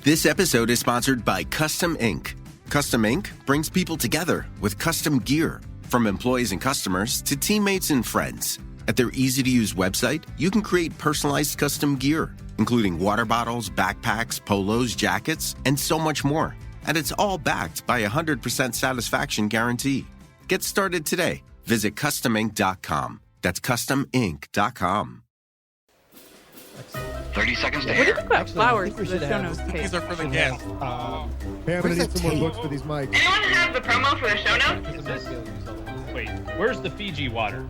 This episode is sponsored by Custom Ink. Custom Ink brings people together with custom gear, from employees and customers to teammates and friends. At their easy-to-use website, you can create personalized custom gear, including water bottles, backpacks, polos, jackets, and so much more. And it's all backed by a 100% satisfaction guarantee. Get started today. Visit customink.com. That's customink.com. 30 seconds to What do you air. think about flowers for the show notes page? These are for the guests. Hey, I'm gonna need some more books for these mics. Anyone have the promo for the show notes? Wait, where's the Fiji water?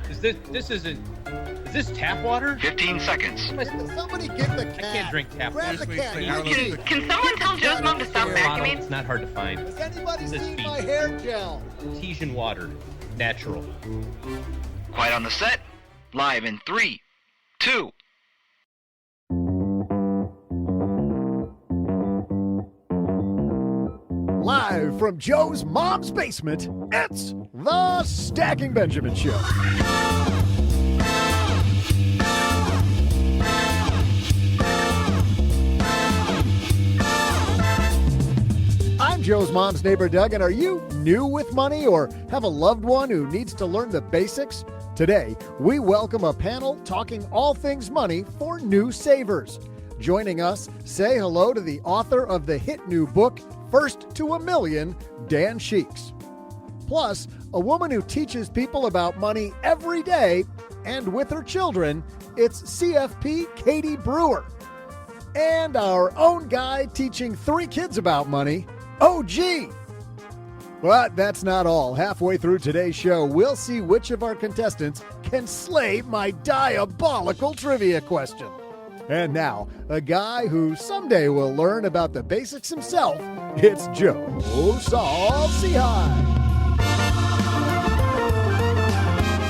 Is this tap water? 15 seconds. Somebody get the cat. I can't drink tap Grab water. the cat. Can someone tell Joe's mom to stop vacuuming? It's not hard to find. Has anybody This seen Fiji. my hair gel? Artesian water, natural. Quiet on the set. Live in 3, 2. Live from Joe's mom's basement, it's the Stacking Benjamin Show. I'm Joe's mom's neighbor, Doug, and are you new with money or have a loved one who needs to learn the basics? Today, we welcome a panel talking all things money for new savers. Joining us, say hello to the author of the hit new book, First to a Million, Dan Sheeks. Plus, a woman who teaches people about money every day, and with her children, it's CFP Katie Brewer. And our own guy teaching 3 kids about money, OG. But that's not all. Halfway through today's show, we'll see which of our contestants can slay my diabolical trivia question. And now, a guy who someday will learn about the basics himself, it's Joe Saul-Sehy.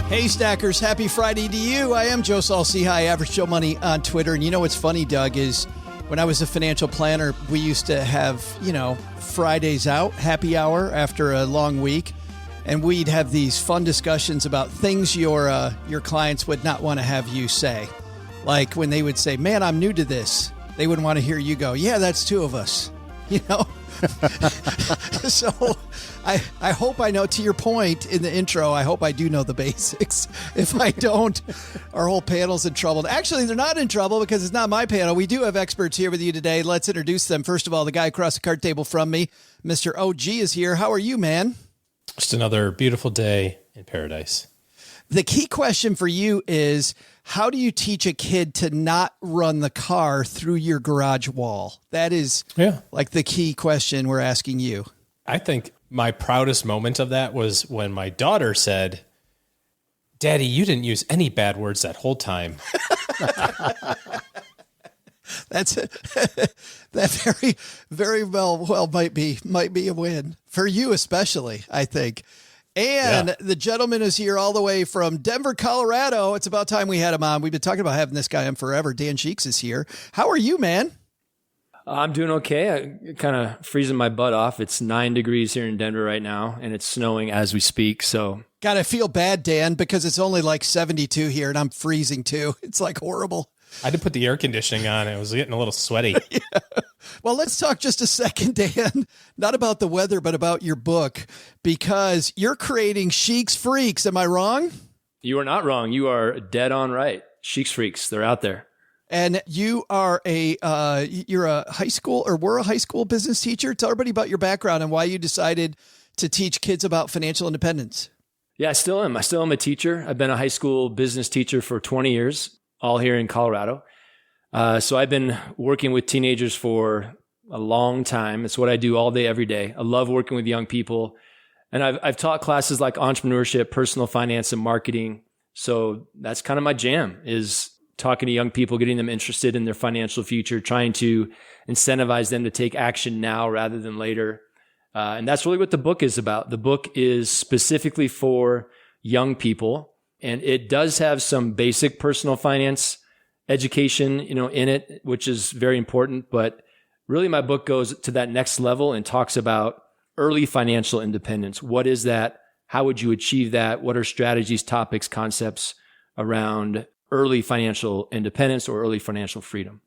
Hey Stackers, happy Friday to you. I am Joe Saul-Sehy, Average Joe Money on Twitter. And you know what's funny, Doug, is when I was a financial planner, we used to have, Fridays out, happy hour after a long week. And we'd have these fun discussions about things your clients would not want to have you say. Like when they would say, man, I'm new to this. They wouldn't want to hear you go, yeah, that's 2 of us, So I hope I know, to your point in the intro, I hope I do know the basics. If I don't, our whole panel's in trouble. Actually, they're not in trouble because it's not my panel. We do have experts here with you today. Let's introduce them. First of all, the guy across the card table from me, Mr. OG is here. How are you, man? Just another beautiful day in paradise. The key question for you is, how do you teach a kid to not run the car through your garage wall? That is like the key question we're asking you. I think my proudest moment of that was when my daughter said, Daddy, you didn't use any bad words that whole time. That very, very well might be a win for you, especially, I think. And the gentleman is here all the way from Denver, Colorado. It's about time we had him on. We've been talking about having this guy on forever. Dan Sheeks is here. How are you, man? I'm doing okay. I'm kind of freezing my butt off. It's 9 degrees here in Denver right now, and it's snowing as we speak. So, God, I feel bad, Dan, because it's only like 72 here, and I'm freezing too. It's like horrible. I had to put the air conditioning on. It was getting a little sweaty. Well, let's talk just a second, Dan, not about the weather, but about your book, because you're creating Sheeks Freaks. Am I wrong? You are not wrong. You are dead on right. Sheeks Freaks, they're out there. And you are you're a high school, or were a high school business teacher. Tell everybody about your background and why you decided to teach kids about financial independence. Yeah, I still am. I still am a teacher. I've been a high school business teacher for 20 years, all here in Colorado. So I've been working with teenagers for a long time. It's what I do all day, every day. I love working with young people. And I've taught classes like entrepreneurship, personal finance, and marketing. So that's kind of my jam, is talking to young people, getting them interested in their financial future, trying to incentivize them to take action now rather than later. And that's really what the book is about. The book is specifically for young people, and it does have some basic personal finance education, in it, which is very important. But really, my book goes to that next level and talks about early financial independence. What is that? How would you achieve that? What are strategies, topics, concepts around early financial independence or early financial freedom?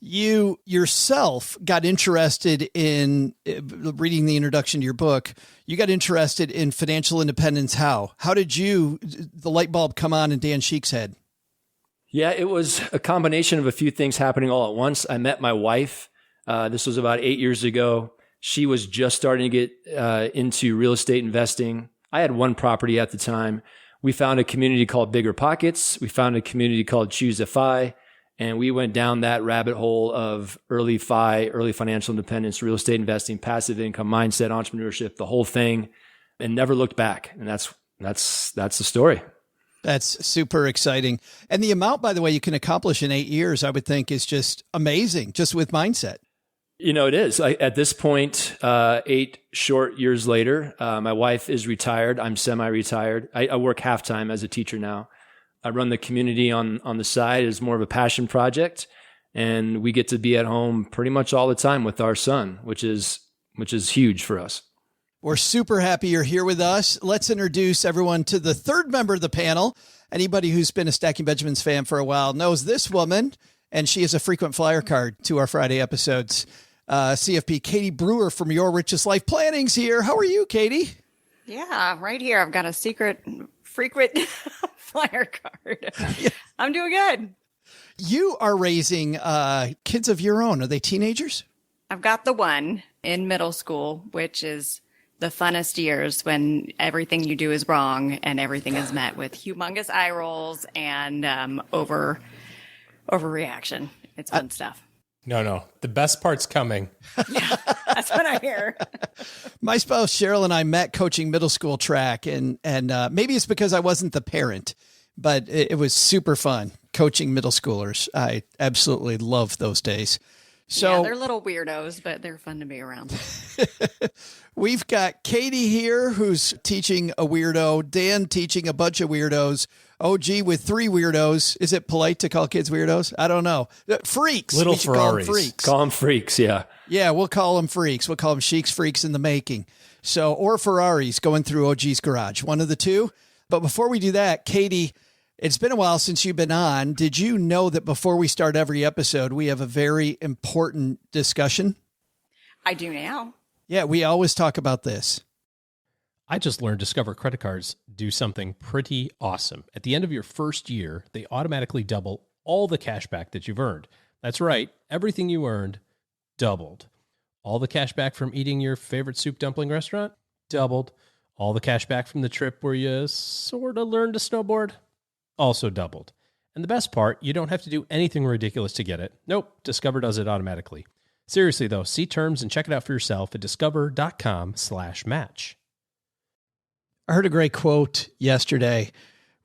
You yourself got interested in reading the introduction to your book. You got interested in financial independence. How did the light bulb come on in Dan Sheeks' head? Yeah, it was a combination of a few things happening all at once. I met my wife. This was about 8 years ago. She was just starting to get into real estate investing. I had one property at the time. We found a community called Bigger Pockets. We found a community called Choose-a-Fi. And we went down that rabbit hole of early financial independence, real estate investing, passive income, mindset, entrepreneurship, the whole thing, and never looked back. And that's the story. That's super exciting. And the amount, by the way, you can accomplish in 8 years, I would think is just amazing, just with mindset. You know, it is. At this point, 8 short years later, my wife is retired. I'm semi-retired. I work half-time as a teacher now. I run the community on the side as more of a passion project, and we get to be at home pretty much all the time with our son, which is huge for us. We're super happy you're here with us. Let's introduce everyone to the third member of the panel. Anybody who's been a Stacking Benjamins fan for a while knows this woman, and she is a frequent flyer card to our Friday episodes. CFP Katie Brewer from Your Richest Life Planning's here. How are you, Katie? Yeah, right here. I've got a secret frequent flyer card. Yeah. I'm doing good. You are raising kids of your own. Are they teenagers? I've got the one in middle school, which is the funnest years when everything you do is wrong and everything is met with humongous eye rolls and overreaction. It's fun stuff. No. The best part's coming. Yeah, that's what I hear. My spouse, Cheryl, and I met coaching middle school track, and maybe it's because I wasn't the parent, but it was super fun coaching middle schoolers. I absolutely love those days. So yeah, they're little weirdos, but they're fun to be around. We've got Katie here, who's teaching a weirdo, Dan teaching a bunch of weirdos, OG with 3 weirdos. Is it polite to call kids weirdos? I don't know. Freaks. Little we should call them Ferraris. freaks. Call them freaks, yeah. Yeah, we'll call them freaks. We'll call them Sheeks freaks in the making. So, or Ferraris going through OG's garage, one of the two. But before we do that, Katie, it's been a while since you've been on. Did you know that before we start every episode, we have a very important discussion? I do now. Yeah, we always talk about this. I just learned Discover credit cards do something pretty awesome. At the end of your first year, they automatically double all the cash back that you've earned. That's right. Everything you earned doubled. All the cash back from eating your favorite soup dumpling restaurant doubled. All the cash back from the trip where you sort of learned to snowboard also doubled. And the best part, you don't have to do anything ridiculous to get it. Nope, Discover does it automatically. Seriously, though, see terms and check it out for yourself at discover.com/match. I heard a great quote yesterday,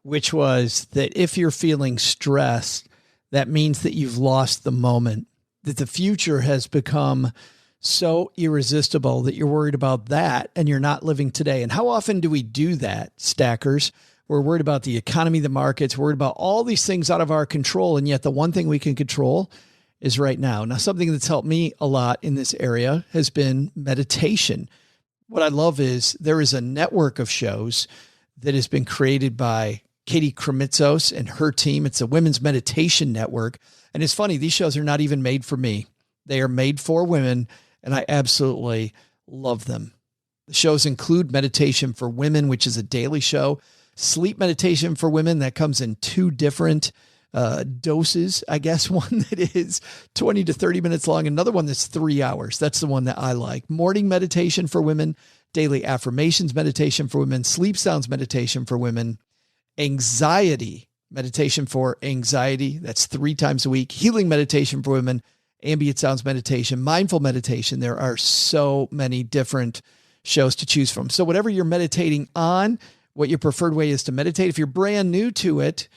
which was that if you're feeling stressed, that means that you've lost the moment, that the future has become so irresistible that you're worried about that and you're not living today. And how often do we do that, stackers? We're worried about the economy, the markets, worried about all these things out of our control. And yet the one thing we can control is right now. Now, something that's helped me a lot in this area has been meditation. What I love is there is a network of shows that has been created by Katie Kremitzos and her team. It's a women's meditation network. And it's funny, these shows are not even made for me. They are made for women, and I absolutely love them. The shows include Meditation for Women, which is a daily show, Sleep Meditation for Women that comes in 2 different doses, I guess. One that is 20 to 30 minutes long. Another one that's 3 hours. That's the one that I like. Morning meditation for women, daily affirmations meditation for women, sleep sounds meditation for women, anxiety meditation for anxiety. That's 3 times a week. Healing meditation for women, ambient sounds meditation, mindful meditation. There are so many different shows to choose from. So whatever you're meditating on, what your preferred way is to meditate. If you're brand new to it,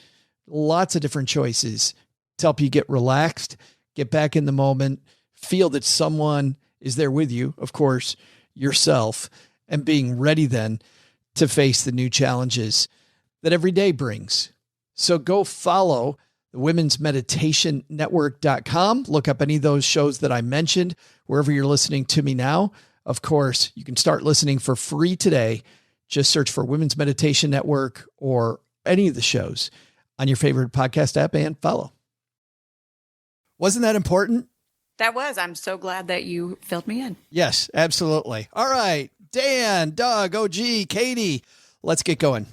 lots of different choices to help you get relaxed, get back in the moment, feel that someone is there with you, of course, yourself, and being ready then to face the new challenges that every day brings. So go follow the Women's Meditation Network.com. Look up any of those shows that I mentioned, wherever you're listening to me now. Of course, you can start listening for free today. Just search for Women's Meditation Network or any of the shows on your favorite podcast app and follow. Wasn't that important? That was. I'm so glad that you filled me in. Yes, absolutely. All right, Dan, Doug, OG, Katie, let's get going.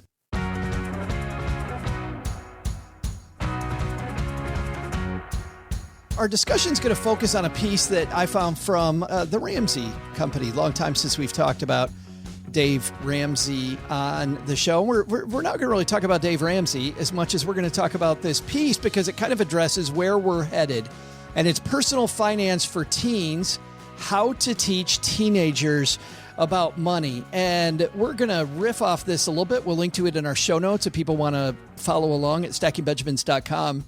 Our discussion is going to focus on a piece that I found from the Ramsey Company. Long time since we've talked about Dave Ramsey on the show. We're not going to really talk about Dave Ramsey as much as we're going to talk about this piece because it kind of addresses where we're headed. And it's Personal Finance for Teens, how to teach teenagers about money. And we're going to riff off this a little bit. We'll link to it in our show notes if people want to follow along at stackingbenjamins.com.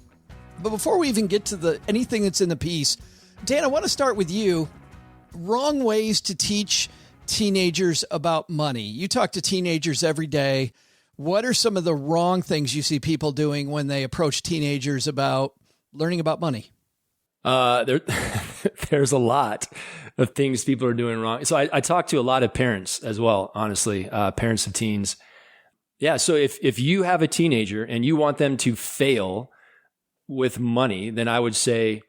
But before we even get to anything that's in the piece, Dan, I want to start with you. Wrong ways to teach teenagers about money. You talk to teenagers every day. What are some of the wrong things you see people doing when they approach teenagers about learning about money? There's a lot of things people are doing wrong. So I talk to a lot of parents as well, honestly, parents of teens. Yeah. So if you have a teenager and you want them to fail with money, then I would say,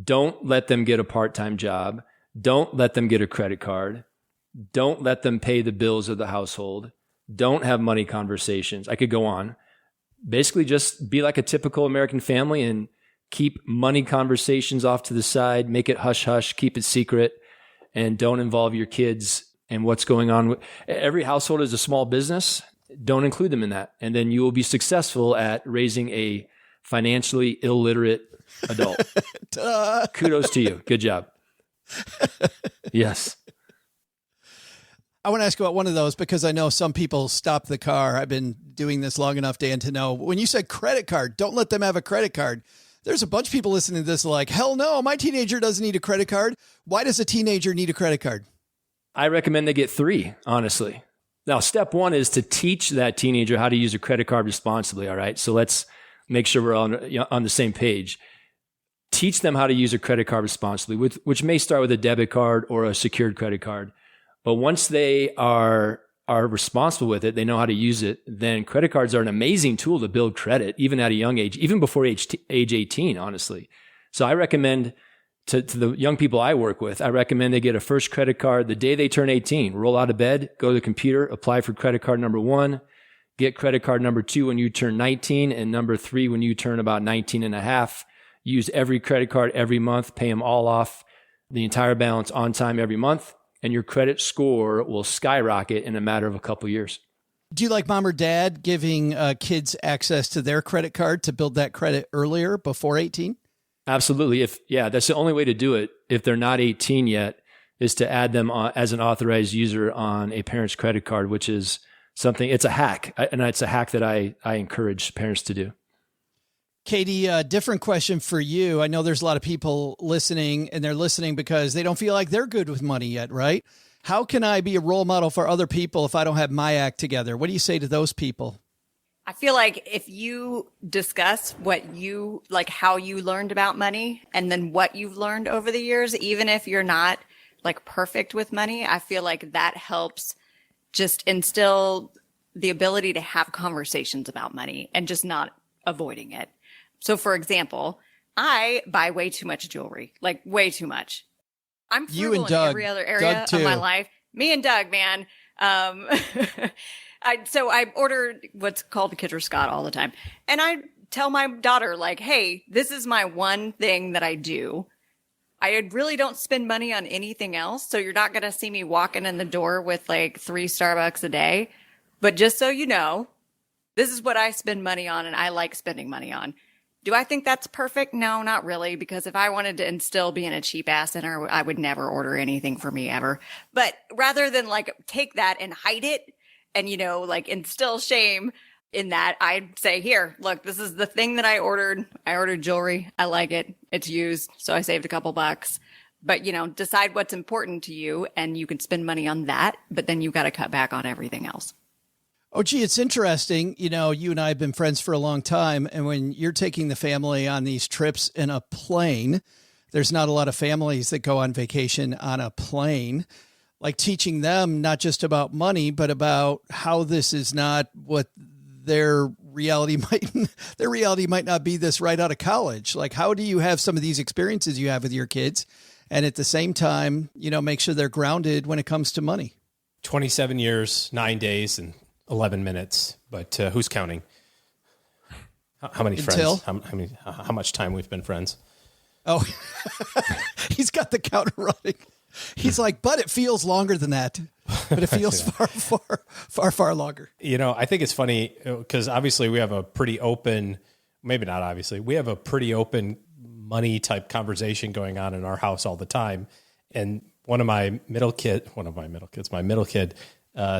don't let them get a part-time job. Don't let them get a credit card. Don't let them pay the bills of the household. Don't have money conversations. I could go on. Basically, just be like a typical American family and keep money conversations off to the side, make it hush-hush, keep it secret, and don't involve your kids and what's going on. Every household is a small business. Don't include them in that. And then you will be successful at raising a financially illiterate adult. Kudos to you. Good job. Yes. I want to ask about one of those because I know some people stop the car. I've been doing this long enough, Dan, to know when you said credit card, don't let them have a credit card. There's a bunch of people listening to this like, hell no, my teenager doesn't need a credit card. Why does a teenager need a credit card? I recommend they get 3, honestly. Now, step 1 is to teach that teenager how to use a credit card responsibly. All right. So let's make sure we're on the same page. Teach them how to use a credit card responsibly, which may start with a debit card or a secured credit card. But once they are responsible with it, they know how to use it, then credit cards are an amazing tool to build credit, even at a young age, even before age 18, honestly. So I recommend to the young people I work with, I recommend they get a first credit card the day they turn 18. Roll out of bed, go to the computer, apply for credit card number 1, get credit card number 2 when you turn 19, and number 3 when you turn about 19 and a half. Use every credit card every month, pay them all off, the entire balance on time every month, and your credit score will skyrocket in a matter of a couple years. Do you like mom or dad giving kids access to their credit card to build that credit earlier, before 18? Absolutely. That's the only way to do it if they're not 18 yet, is to add them as an authorized user on a parent's credit card, which is something, it's a hack. And it's a hack that I encourage parents to do. Katie, different question for you. I know there's a lot of people listening, and they're listening because they don't feel like they're good with money yet, right? How can I be a role model for other people if I don't have my act together? What do you say to those people? I feel like if you discuss how you learned about money and then what you've learned over the years, even if you're not like perfect with money, I feel like that helps just instill the ability to have conversations about money and just not avoiding it. So for example, I buy way too much jewelry, like way too much. I'm frugal you and Doug, in every other area of my life. Me and Doug, man. So I order what's called the Kidder Scott all the time. And I tell my daughter, like, hey, this is my one thing that I do. I really don't spend money on anything else. So you're not going to see me walking in the door with like 3 Starbucks a day. But just so you know, this is what I spend money on and I like spending money on. Do I think that's perfect? No, not really. Because if I wanted to instill being a cheap ass in her, I would never order anything for me ever. But rather than like take that and hide it and, like instill shame in that, I'd say, here, look, this is the thing that I ordered. I ordered jewelry. I like it. It's used. So I saved a couple bucks. But, decide what's important to you and you can spend money on that. But then you've got to cut back on everything else. Oh, gee, it's interesting. You and I have been friends for a long time. And when you're taking the family on these trips in a plane, there's not a lot of families that go on vacation on a plane. Like teaching them not just about money, but about how this is not what their reality might not be this right out of college. Like, how do you have some of these experiences you have with your kids and at the same time, make sure they're grounded when it comes to money? 27 years, 9 days, and 11 minutes. But who's counting? How many friends? How much time we've been friends? Oh, he's got the counter running. He's like, but it feels longer than that. But it feels far longer. I think it's funny because obviously we have a pretty open, maybe not obviously, we have a pretty open money type conversation going on in our house all the time. And my middle kid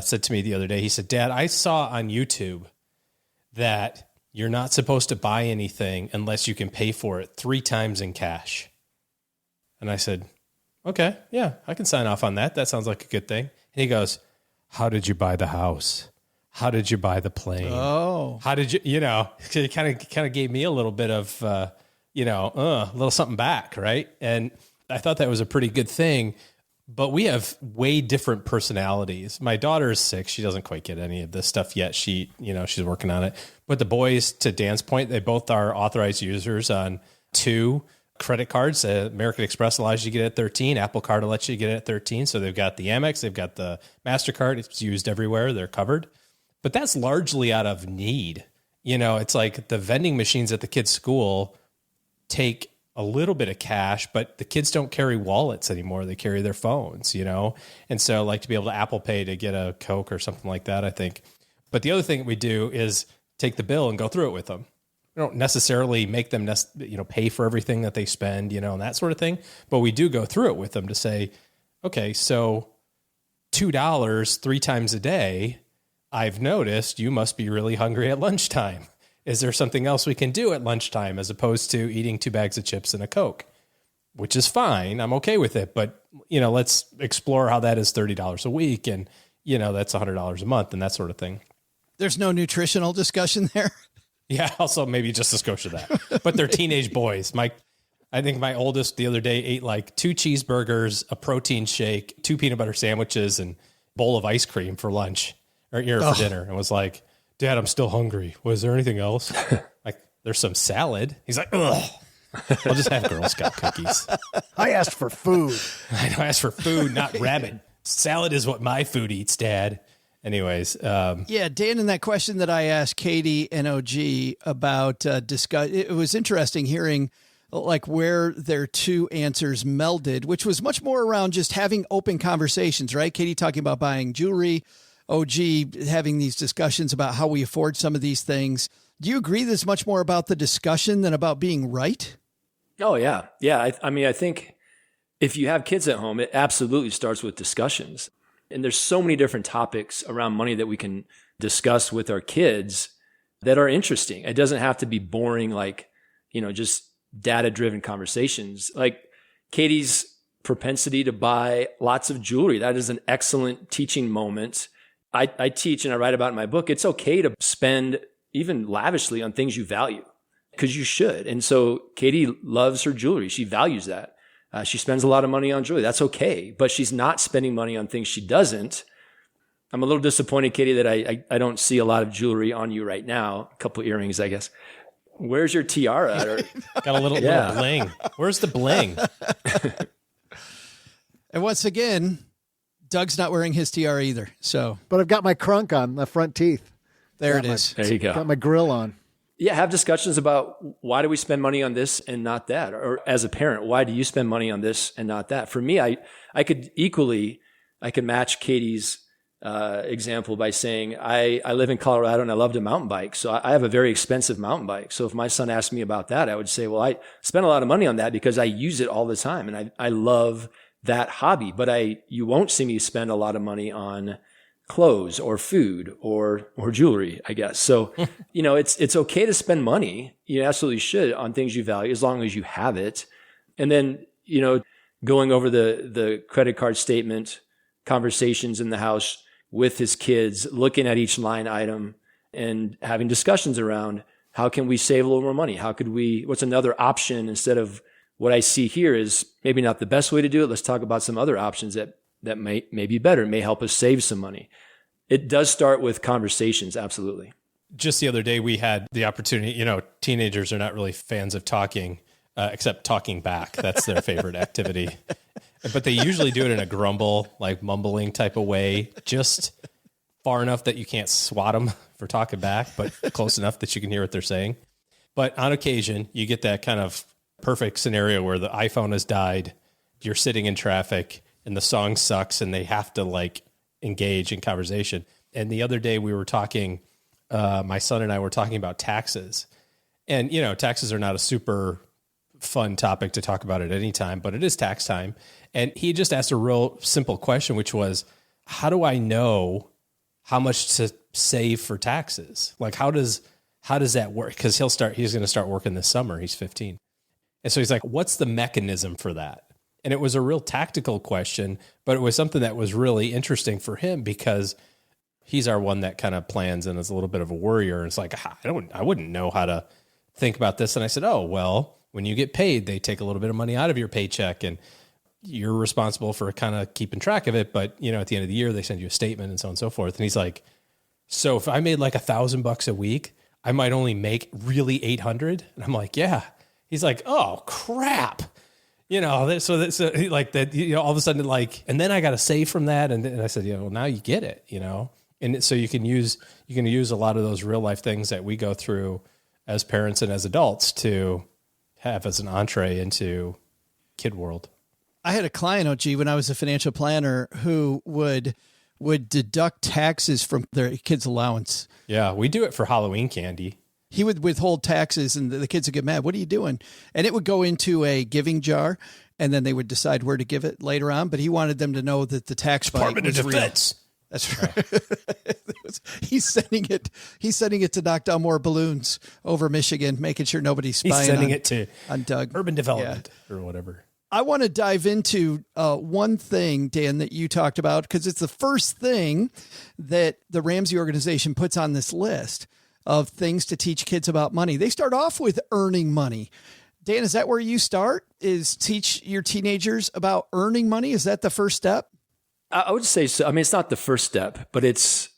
said to me the other day, he said, Dad, I saw on YouTube that you're not supposed to buy anything unless you can pay for it 3 times in cash. And I said, okay, yeah, I can sign off on that. That sounds like a good thing. And he goes, how did you buy the house? How did you buy the plane? Oh, how did you, it kind of gave me a little bit of, a little something back. Right. And I thought that was a pretty good thing, but we have way different personalities. My daughter is 6. She doesn't quite get any of this stuff yet. She's working on it, but the boys, to Dan's point, they both are authorized users on 2 credit cards. American Express allows you to get it at 13. Apple Card will let you get it at 13. So they've got the Amex, they've got the MasterCard. It's used everywhere. They're covered. But that's largely out of need. It's like the vending machines at the kids' school take a little bit of cash, but the kids don't carry wallets anymore. They carry their phones, And so like to be able to Apple Pay to get a Coke or something like that, I think. But the other thing that we do is take the bill and go through it with them. We don't necessarily make them, pay for everything that they spend, and that sort of thing. But we do go through it with them to say, okay, so $2 3 times a day, I've noticed you must be really hungry at lunchtime. Is there something else we can do at lunchtime as opposed to eating 2 bags of chips and a Coke? Which is fine. I'm okay with it. But, let's explore how that is $30 a week and, that's $100 a month and that sort of thing. There's no nutritional discussion there. Yeah, also maybe just a skosh of that. But they're teenage boys. I think my oldest the other day ate like 2 cheeseburgers, a protein shake, 2 peanut butter sandwiches, and a bowl of ice cream for lunch or for dinner. And was like, Dad, I'm still hungry. Was there anything else? Like, there's some salad. He's like, ugh. I'll just have Girl Scout cookies. I asked for food. I asked for food, not rabbit. Salad is what my food eats, Dad. Anyways. Yeah, Dan, in that question that I asked Katie and OG about it was interesting hearing like where their 2 answers melded, which was much more around just having open conversations, right? Katie talking about buying jewelry, OG having these discussions about how we afford some of these things. Do you agree that it's much more about the discussion than about being right? Oh, yeah. Yeah. I think if you have kids at home, it absolutely starts with discussions. And there's so many different topics around money that we can discuss with our kids that are interesting. It doesn't have to be boring, like, just data-driven conversations. Like Katie's propensity to buy lots of jewelry. That is an excellent teaching moment. I teach and I write about in my book, it's okay to spend even lavishly on things you value because you should. And so Katie loves her jewelry. She values that. She spends a lot of money on jewelry. That's okay. But she's not spending money on things she doesn't. I'm a little disappointed, Katie, that I don't see a lot of jewelry on you right now. A couple earrings, I guess. Where's your tiara? Got a little bling. Where's the bling? And once again, Doug's not wearing his tiara either. So, but I've got my crunk on, my front teeth. There it is. There you go. Got my grill on. Yeah, have discussions about why do we spend money on this and not that? Or as a parent, why do you spend money on this and not that? For me, I could match Katie's example by saying I live in Colorado and I love to mountain bike. So I have a very expensive mountain bike. So if my son asked me about that, I would say, well, I spend a lot of money on that because I use it all the time and I love that hobby. But you won't see me spend a lot of money on clothes or food or jewelry, I guess. So, it's okay to spend money. You absolutely should on things you value as long as you have it. And then, going over the credit card statement, conversations in the house with his kids, looking at each line item and having discussions around how can we save a little more money? What's another option instead of what I see here is maybe not the best way to do it. Let's talk about some other options that may be better, may help us save some money. It does start with conversations, absolutely. Just the other day, we had the opportunity, teenagers are not really fans of talking, except talking back. That's their favorite activity. But they usually do it in a grumble, like mumbling type of way, just far enough that you can't swat them for talking back, but close enough that you can hear what they're saying. But on occasion, you get that kind of perfect scenario where the iPhone has died, you're sitting in traffic, and the song sucks, and they have to engage in conversation. And the other day we were talking, my son and I were talking about taxes. And, taxes are not a super fun topic to talk about at any time, but it is tax time. And he just asked a real simple question, which was, how do I know how much to save for taxes? Like, how does that work? Because he's going to start working this summer. He's 15. And so he's like, what's the mechanism for that? And it was a real tactical question, but it was something that was really interesting for him because he's our one that kind of plans and is a little bit of a worrier. And it's like, I wouldn't know how to think about this. And I said, oh, well, when you get paid, they take a little bit of money out of your paycheck and you're responsible for kind of keeping track of it. But, at the end of the year, they send you a statement and so on and so forth. And he's like, so if I made like $1,000 a week, I might only make really 800. And I'm like, yeah. He's like, oh crap. So like that, all of a sudden, and then I got to save from that. And I said, well, now you get it, and so you can use a lot of those real life things that we go through as parents and as adults to have as an entree into kid world. I had a client, OG, when I was a financial planner who would deduct taxes from their kids' allowance. Yeah, we do it for Halloween candy. He would withhold taxes and the kids would get mad. What are you doing? And it would go into a giving jar and then they would decide where to give it later on. But he wanted them to know that the tax Department of Defense. That's right. He's sending it to knock down more balloons over Michigan, making sure nobody's spying. He's sending it on Doug. Urban Development or whatever. I want to dive into one thing, Dan, that you talked about, because it's the first thing that the Ramsey organization puts on this list of things to teach kids about money. They start off with earning money. Dan, is that where you start? Is teach your teenagers about earning money? Is that the first step? I would say so. I mean, it's not the first step, but it's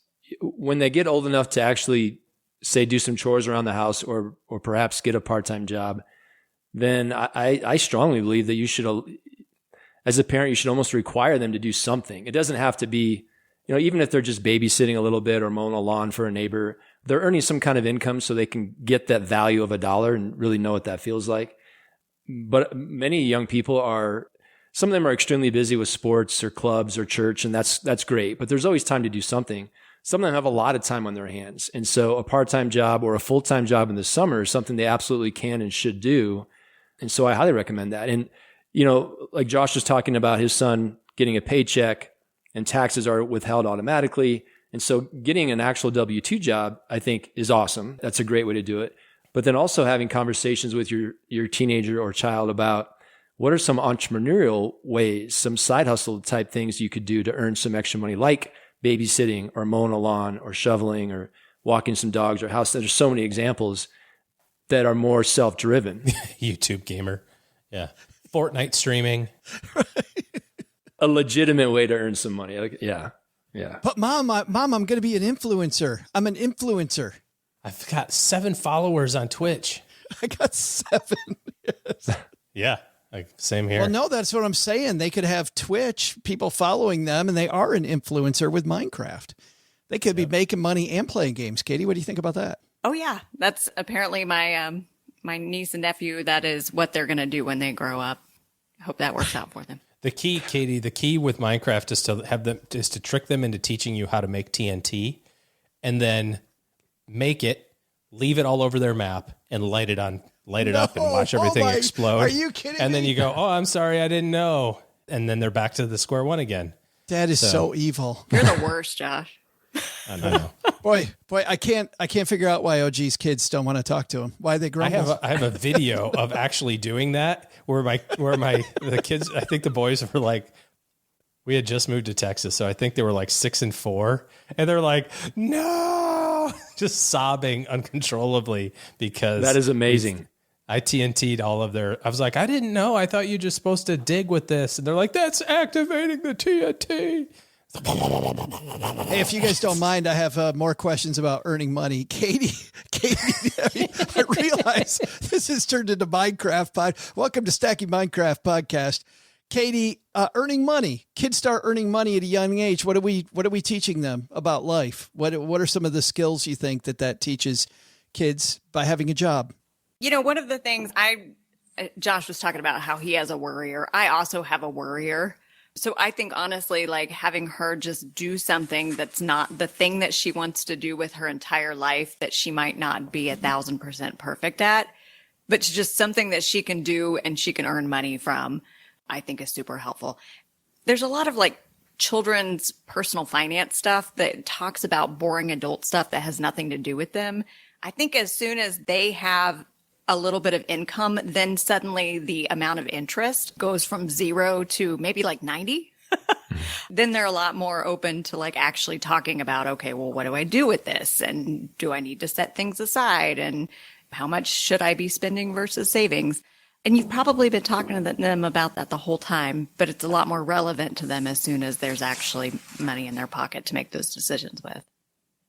when they get old enough to actually, say, do some chores around the house or perhaps get a part-time job, then I strongly believe that you should, as a parent, you should almost require them to do something. It doesn't have to be, even if they're just babysitting a little bit or mowing a lawn for a neighbor, they're earning some kind of income so they can get that value of $1 and really know what that feels like. But many young people some of them are extremely busy with sports or clubs or church, and that's great. But there's always time to do something. Some of them have a lot of time on their hands. And so a part-time job or a full-time job in the summer is something they absolutely can and should do. And so I highly recommend that. And, like Josh was talking about his son getting a paycheck and taxes are withheld automatically. And so getting an actual W-2 job, I think, is awesome. That's a great way to do it. But then also having conversations with your teenager or child about what are some entrepreneurial ways, some side hustle type things you could do to earn some extra money, like babysitting or mowing a lawn or shoveling or walking some dogs or house. There's so many examples that are more self-driven. YouTube gamer. Yeah. Fortnite streaming. A legitimate way to earn some money. Yeah. But mom, I'm going to be an influencer. I'm an influencer. I've got 7 followers on Twitch. I got 7. Yes. Yeah. Same here. Well, no, that's what I'm saying. They could have Twitch, people following them, and they are an influencer with Minecraft. They could be making money and playing games. Katie, what do you think about that? Oh yeah, that's apparently my my niece and nephew. That is what they're going to do when they grow up. I hope that works out for them. The key, Katie, with Minecraft is to trick them into teaching you how to make TNT, and then make it, leave it all over their map, and light it up and watch everything explode. Are you kidding me? And then you go, oh, I'm sorry, I didn't know. And then they're back to the square one again. That is so evil. You're the worst, Josh. I know. Boy, I can't figure out why OG's kids don't want to talk to him. Why they grumble. I have a video of actually doing that where the kids, I think the boys were like, we had just moved to Texas, so I think they were like 6 and 4, and they're like, no, just sobbing uncontrollably because that is amazing. I TNT'd all of I was like, I didn't know. I thought you were just supposed to dig with this. And they're like, that's activating the TNT. Hey, if you guys don't mind, I have more questions about earning money. Katie, I realize this has turned into Minecraft pod. Welcome to Stacking Minecraft podcast. Katie, earning money. Kids start earning money at a young age. What are we teaching them about life? What are some of the skills you think that teaches kids by having a job? You know, one of the things Josh was talking about how he has a worrier. I also have a worrier. So I think honestly, like having her just do something that's not the thing that she wants to do with her entire life, that she might not be 1,000% perfect at, but it's just something that she can do and she can earn money from, I think is super helpful. There's a lot of like children's personal finance stuff that talks about boring adult stuff that has nothing to do with them. I think as soon as they have a little bit of income, then suddenly the amount of interest goes from 0 to maybe like 90. Then they're a lot more open to like actually talking about, okay, well, what do I do with this? And do I need to set things aside? And how much should I be spending versus savings? And you've probably been talking to them about that the whole time, but it's a lot more relevant to them as soon as there's actually money in their pocket to make those decisions with.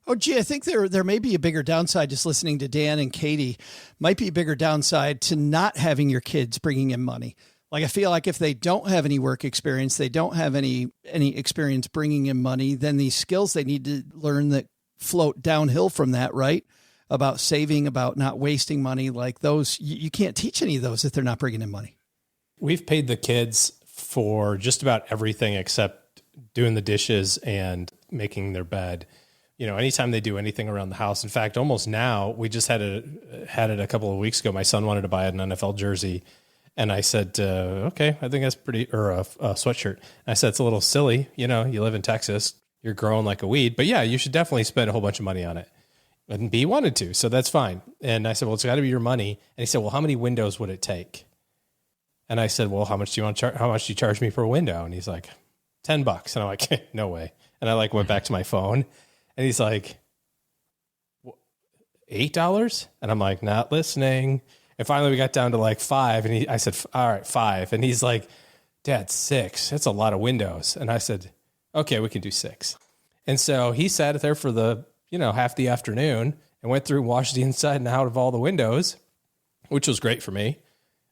Oh, gee, I think there may be a bigger downside, just listening to Dan and Katie, might be a bigger downside to not having your kids bringing in money. Like, I feel like if they don't have any work experience, they don't have any experience bringing in money, then these skills they need to learn that float downhill from that, right? About saving, about not wasting money, like those, you can't teach any of those if they're not bringing in money. We've paid the kids for just about everything except doing the dishes and making their bed. You know, anytime they do anything around the house. In fact, almost now, we just had it a couple of weeks ago. My son wanted to buy an NFL jersey. And I said, okay, I think that's or a sweatshirt. And I said, it's a little silly. You know, you live in Texas, you're growing like a weed. But yeah, you should definitely spend a whole bunch of money on it. And B wanted to, so that's fine. And I said, well, it's got to be your money. And he said, well, how many windows would it take? And I said, well, how much do you want to charge? How much do you charge me for a window? And he's like, $10. And I'm like, no way. And I like went back to my phone. And he's like, $8? And I'm like, not listening. And finally we got down to like 5. And I said, all right, 5. And he's like, Dad, 6. That's a lot of windows. And I said, okay, we can do 6. And so he sat there for half the afternoon and went through and washed the inside and out of all the windows, which was great for me.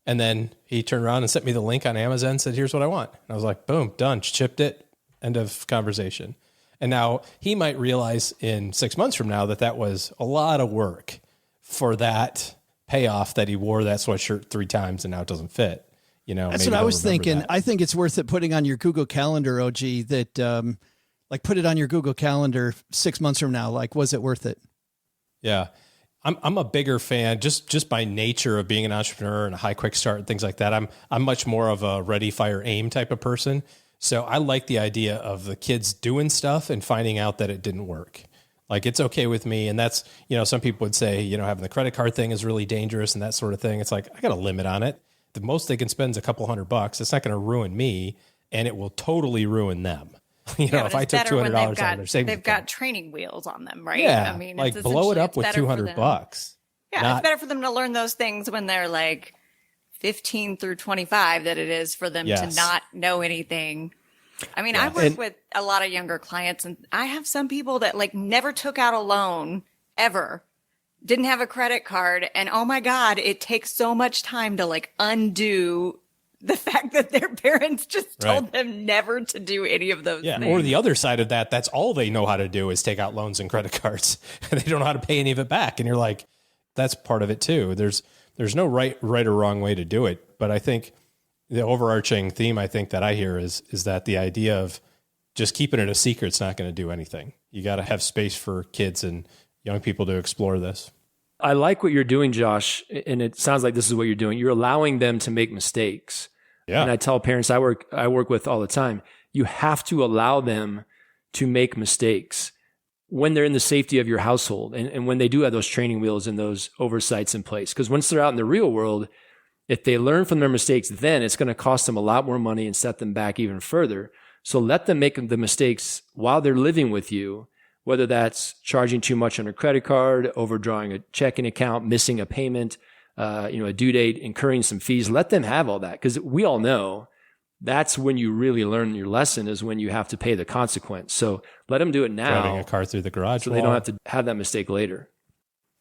And then he turned around and sent me the link on Amazon and said, here's what I want. And I was like, boom, done, chipped it, end of conversation. And now he might realize in 6 months from now that was a lot of work for that payoff, that he wore that sweatshirt 3 times and now it doesn't fit. You know, that's what I was thinking. I think it's worth it putting on your Google Calendar, OG, that like put it on your Google Calendar 6 months from now. Like, was it worth it? Yeah. I'm a bigger fan just by nature of being an entrepreneur and a high quick start and things like that. I'm much more of a ready, fire, aim type of person. So I like the idea of the kids doing stuff and finding out that it didn't work. Like, it's okay with me. And that's, some people would say, having the credit card thing is really dangerous and that sort of thing. It's like, I got a limit on it. The most they can spend is a couple $100. It's not going to ruin me, and it will totally ruin them. If I took $200 out of their savings, they've got training wheels on them, right? Yeah. I mean, like blow it up with $200. Yeah. It's better for them to learn those things when they're like 15 through 25 than it is for them to not know anything. I mean, I work with a lot of younger clients, and I have some people that like never took out a loan ever, didn't have a credit card. And oh my God, it takes so much time to like undo the fact that their parents just told them never to do any of those things. Or the other side of that, that's all they know how to do is take out loans and credit cards. And they don't know how to pay any of it back. And you're like, that's part of it too. There's no right or wrong way to do it. But I think the overarching theme I think that I hear is that the idea of just keeping it a secret's not going to do anything. You got to have space for kids and young people to explore this. I like what you're doing, Josh, and it sounds like this is what you're doing. You're allowing them to make mistakes. Yeah. And I tell parents I work with all the time, you have to allow them to make mistakes when they're in the safety of your household and when they do have those training wheels and those oversights in place. Because once they're out in the real world, if they learn from their mistakes, then it's going to cost them a lot more money and set them back even further. So let them make the mistakes while they're living with you, whether that's charging too much on a credit card, overdrawing a checking account, missing a payment, a due date, incurring some fees. Let them have all that, because we all know That's when you really learn your lesson, is when you have to pay the consequence. So let them do it now. Driving a car through the garage so wall. they don't have to have that mistake later.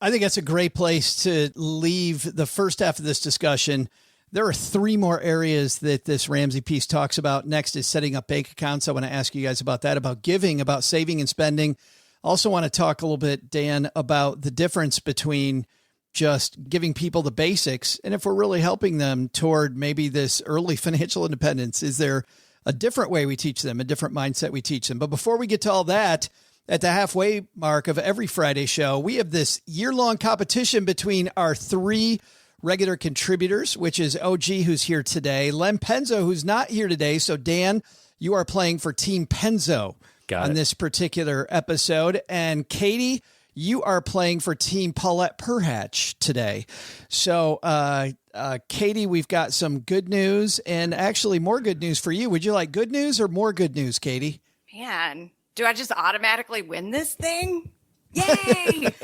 I think that's a great place to leave the first half of this discussion. There are 3 more areas that this Ramsey piece talks about. Next is setting up bank accounts. I want to ask you guys about that, about giving, about saving and spending. Also want to talk a little bit, Dan, about the difference between just giving people the basics and if we're really helping them toward maybe this early financial independence. Is there a different way we teach them, a different mindset we teach them? But before we get to all that, at the halfway mark of every Friday show, we have this year-long competition between our 3 regular contributors, which is OG, who's here today, Len Penzo, who's not here today. So Dan, you are playing for Team Penzo on this particular episode. And Katie, you are playing for Team Paulette Perhatch today. So, Katie, we've got some good news and actually more good news for you. Would you like good news or more good news, Katie? Man, do I just automatically win this thing? Yay!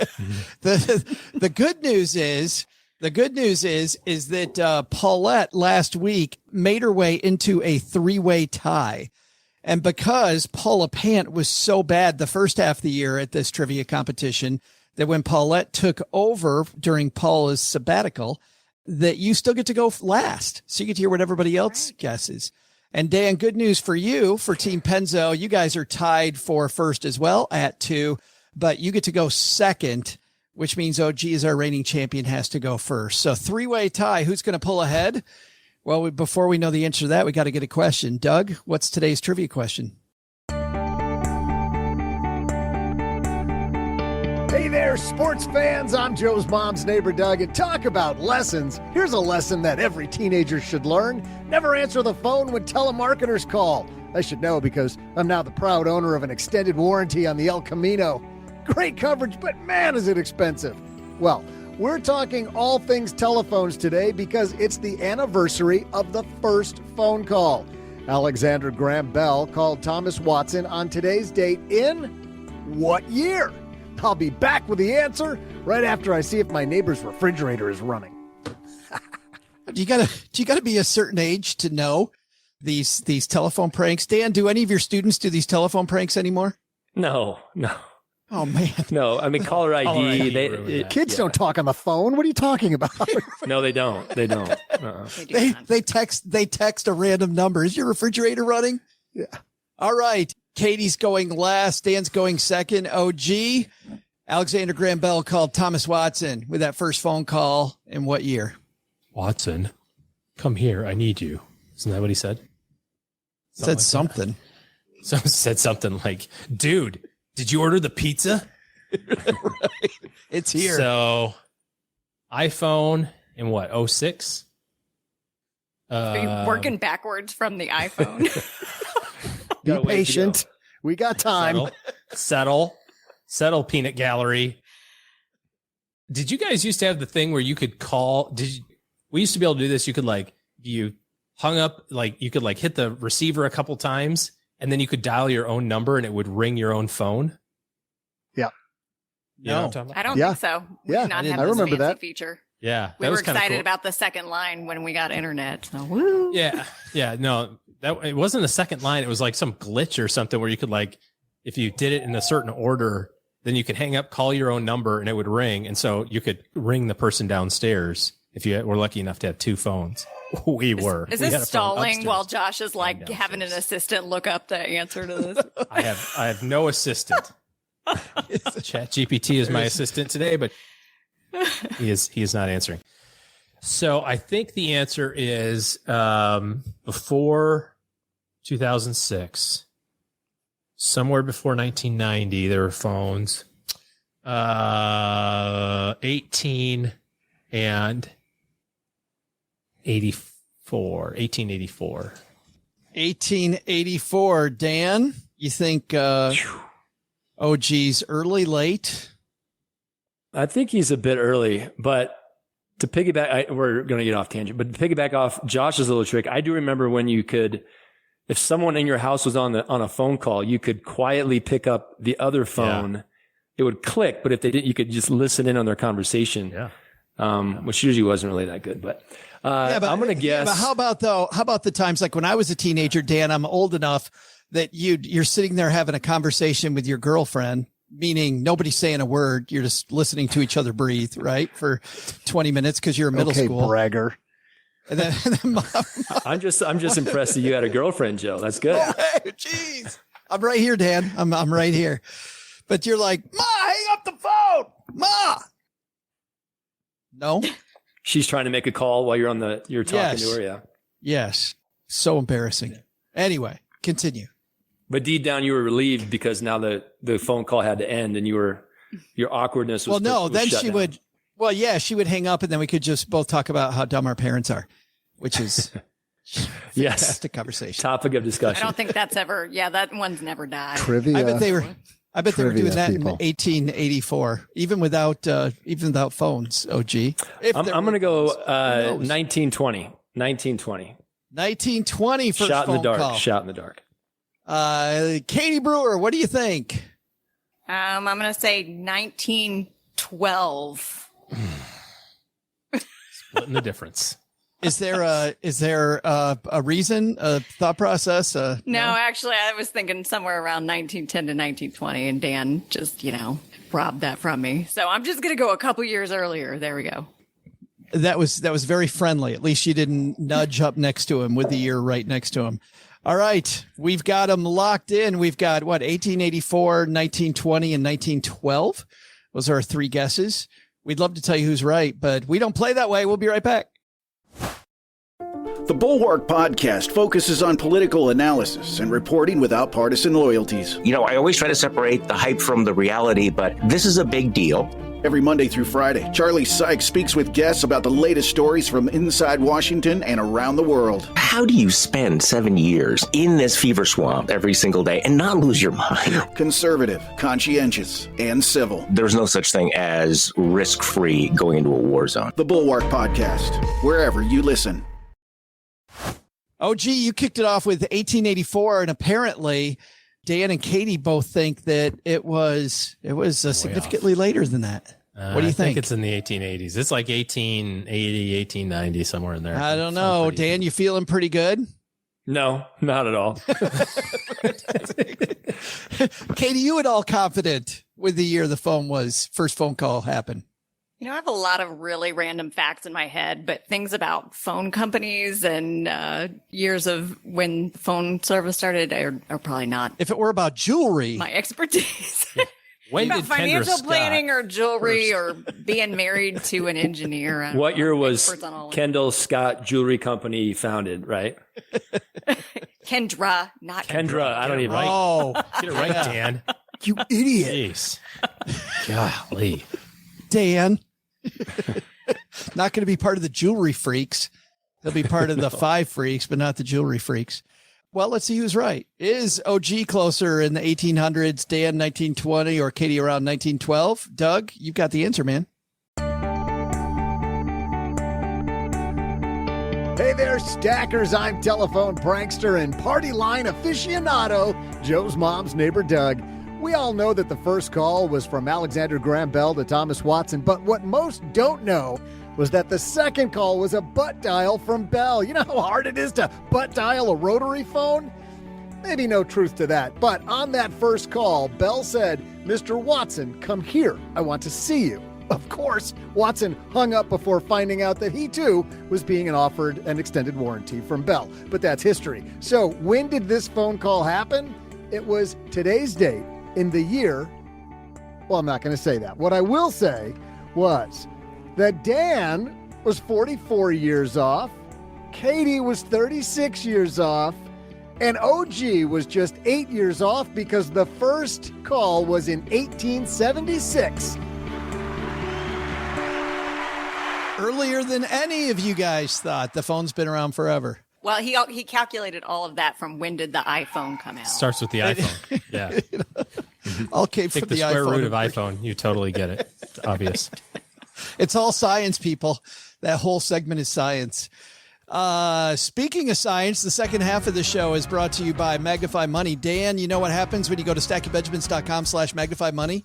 The good news is that Paulette last week made her way into a 3-way tie. And because Paula Pant was so bad the first half of the year at this trivia competition, that when Paulette took over during Paula's sabbatical, that you still get to go last. So you get to hear what everybody else guesses. And Dan, good news for you, for Team Penzo. You guys are tied for first as well at 2, but you get to go second, which means OG, as our reigning champion, has to go first. So 3-way tie. Who's going to pull ahead? Well, before we know the answer to that, we got to get a question. Doug, what's today's trivia question? Hey there, sports fans. I'm Joe's mom's neighbor, Doug, and talk about lessons. Here's a lesson that every teenager should learn. Never answer the phone when telemarketers call. I should know because I'm now the proud owner of an extended warranty on the El Camino. Great coverage, but man, is it expensive. Well, we're talking all things telephones today because it's the anniversary of the first phone call. Alexander Graham Bell called Thomas Watson on today's date in what year? I'll be back with the answer right after I see if my neighbor's refrigerator is running. Do you gotta be a certain age to know these telephone pranks? Dan, do any of your students do these telephone pranks anymore? No. Oh man. No, I mean, caller ID. Kids don't talk on the phone. What are you talking about? No, they don't. They don't. They text a random number. Is your refrigerator running? Yeah. All right. Katie's going last. Dan's going second. OG. Alexander Graham Bell called Thomas Watson with that first phone call in what year? Watson, come here. I need you. Isn't that what he said? Said something. Someone said something like, dude, did you order the pizza? Right. It's here. So iPhone in what, 06? Are you working backwards from the iPhone? Be patient. We got time. Settle, peanut gallery. Did you guys used to have the thing where you could call? We used to be able to do this. You could you hung up, you could hit the receiver a couple times and then you could dial your own number and it would ring your own phone. Yeah. No, I don't think so. We did not have this remember fancy that feature. Yeah. We were excited cool. about the second line when we got internet. So woo. Yeah. Yeah. No, it wasn't a second line. It was like some glitch or something where you could if you did it in a certain order, then you could hang up, call your own number and it would ring. And so you could ring the person downstairs if you were lucky enough to have 2 phones. We were. Is this stalling while Josh is having an assistant look up the answer to this? I have no assistant. ChatGPT is my assistant today, but he is not answering. So I think the answer is before 2006, somewhere before 1990, there were phones. 1884. 1884. Dan, you think OG's early, late? I think he's a bit early, but to piggyback, we're going to get off tangent, but to piggyback off Josh's little trick, I do remember when you could, if someone in your house was on a phone call, you could quietly pick up the other phone. Yeah. It would click, but if they didn't, you could just listen in on their conversation. Yeah. which usually wasn't really that good. But I'm going to guess. But how about the times like when I was a teenager, Dan, I'm old enough that you're sitting there having a conversation with your girlfriend, meaning nobody's saying a word. You're just listening to each other breathe, right? For 20 minutes because you're in middle school. Bragger. And then mom, I'm just impressed that you had a girlfriend, Joe. That's good. oh, hey, jeez. I'm right here, Dan. I'm right here. But you're like, Ma, hang up the phone. Ma. No. She's trying to make a call while you're talking to her. Yeah. Yes. So embarrassing. Anyway, continue. But deep down, you were relieved because now the phone call had to end, and your awkwardness was. Well, no, then shut she down. would. Well, yeah, she would hang up, and then we could just both talk about how dumb our parents are, which is yes, fantastic conversation. Topic of discussion. I don't think that's ever. Yeah, that one's never died. Trivia. I bet they were doing that people. in 1884, even without phones. OG. I'm going to go 1920. 1920. 1920 first Shot in the phone dark. call. Shot in the dark. Katie Brewer, what do you think? I'm going to say 1912. Splitting the difference. Is there a reason, a thought process? No, actually, I was thinking somewhere around 1910 to 1920, and Dan just, robbed that from me. So I'm just going to go a couple years earlier. There we go. That was very friendly. At least you didn't nudge up next to him with the year right next to him. All right. We've got them locked in. We've got 1884, 1920, and 1912. Those are our three guesses. We'd love to tell you who's right, but we don't play that way. We'll be right back. The Bulwark Podcast focuses on political analysis and reporting without partisan loyalties. I always try to separate the hype from the reality, but this is a big deal. Every Monday through Friday, Charlie Sykes speaks with guests about the latest stories from inside Washington and around the world. How do you spend 7 years in this fever swamp every single day and not lose your mind? Conservative, conscientious, and civil. There's no such thing as risk-free going into a war zone. The Bulwark Podcast, wherever you listen. Oh, gee, you kicked it off with 1884, and apparently Dan and Katie both think that it was significantly later than that. What do you think? I think it's in the 1880s. It's like 1880, 1890, somewhere in there. I don't know. Dan, you feeling pretty good? No, not at all. Katie, you at all confident with the year the first phone call happened? I have a lot of really random facts in my head, but things about phone companies and years of when phone service started are probably not. If it were about jewelry, my expertise. When about did financial Kendra planning Scott or jewelry first? Or being married to an engineer. What year was Kendall Scott Jewelry Company founded, right? Kendra, not Kendra. I don't even right. Oh, Get it right, Dan. You idiot. Jeez. Golly. Dan. Not going to be part of the jewelry freaks. They'll be part of the five freaks, but not the jewelry freaks. Well, let's see who's right. Is OG closer in the 1800s, Dan 1920, or Katie around 1912? Doug, you've got the answer, man. Hey there, stackers. I'm telephone prankster and party line aficionado, Joe's mom's neighbor, Doug. We all know that the first call was from Alexander Graham Bell to Thomas Watson, but what most don't know was that the second call was a butt dial from Bell. You know how hard it is to butt dial a rotary phone? Maybe no truth to that, but on that first call, Bell said, "Mr. Watson, come here. I want to see you." Of course, Watson hung up before finding out that he too was being offered an extended warranty from Bell. But that's history. So when did this phone call happen? It was today's date. In the year, well, I'm not going to say that. What I will say was that Dan was 44 years off, Katie was 36 years off, and OG was just 8 years off because the first call was in 1876. Earlier than any of you guys thought. The phone's been around forever. Well, he calculated all of that from when did the iPhone come out. Starts with the iPhone. Yeah. All came from Take the the square iPhone. root of iPhone. You totally get it. It's obvious. It's all science, people. That whole segment is science. Speaking of science, the second half of the show is brought to you by Magnify Money. Dan, you know what happens when you go to stackingbenjamins.com/magnify money?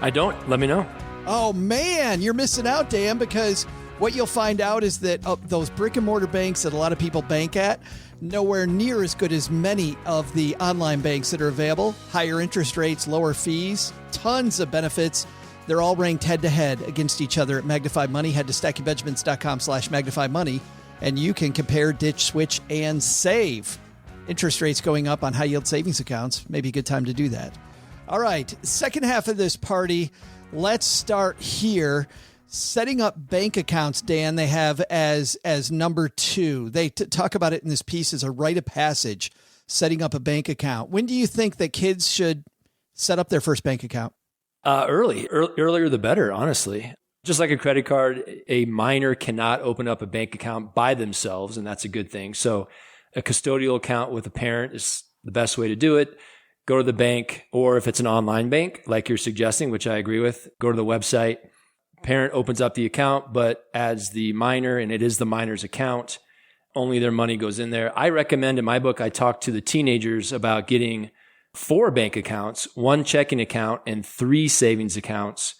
I don't. Let me know. Oh, man, you're missing out, Dan, because what you'll find out is that those brick and mortar banks that a lot of people bank at, nowhere near as good as many of the online banks that are available. Higher interest rates, lower fees, tons of benefits. They're all ranked head-to-head against each other at Magnified Money. Head to stackingbenjamins.com/magnifiedmoney, and you can compare, ditch, switch, and save. Interest rates going up on high-yield savings accounts. Maybe a good time to do that. All right, second half of this party, let's start here. Setting up bank accounts, Dan, they have as number 2. They talk about it in this piece as a rite of passage, setting up a bank account. When do you think that kids should set up their first bank account? Earlier the better, honestly. Just like a credit card, a minor cannot open up a bank account by themselves, and that's a good thing. So a custodial account with a parent is the best way to do it. Go to the bank, or if it's an online bank, like you're suggesting, which I agree with, go to the website. Parent opens up the account, but adds the minor, and it is the minor's account. Only their money goes in there. I recommend, in my book, I talk to the teenagers about getting 4 bank accounts, 1 checking account, and 3 savings accounts,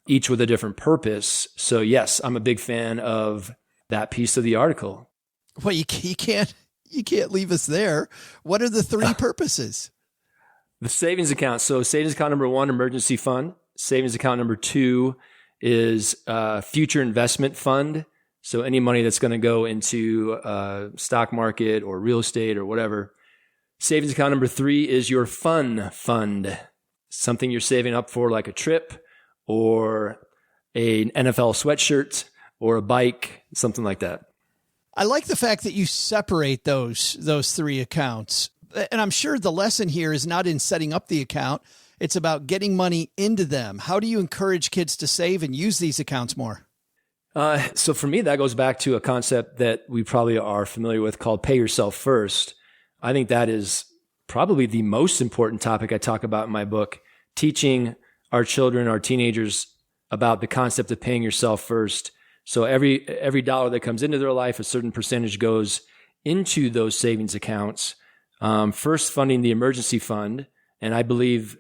each with a different purpose. So yes, I'm a big fan of that piece of the article. Well, you can't leave us there. What are the 3 purposes? The savings account. So savings account number 1, emergency fund. Savings account number 2 is future investment fund. So any money that's going to go into stock market or real estate or whatever. Savings account number 3 is your fun fund, something you're saving up for, like a trip or an NFL sweatshirt or a bike, something like that. I like the fact that you separate those 3 accounts. And I'm sure the lesson here is not in setting up the account. It's about getting money into them. How do you encourage kids to save and use these accounts more? So for me, that goes back to a concept that we probably are familiar with called pay yourself first. I think that is probably the most important topic I talk about in my book, teaching our children, our teenagers about the concept of paying yourself first. So every dollar that comes into their life, a certain percentage goes into those savings accounts. First funding the emergency fund. And I believe,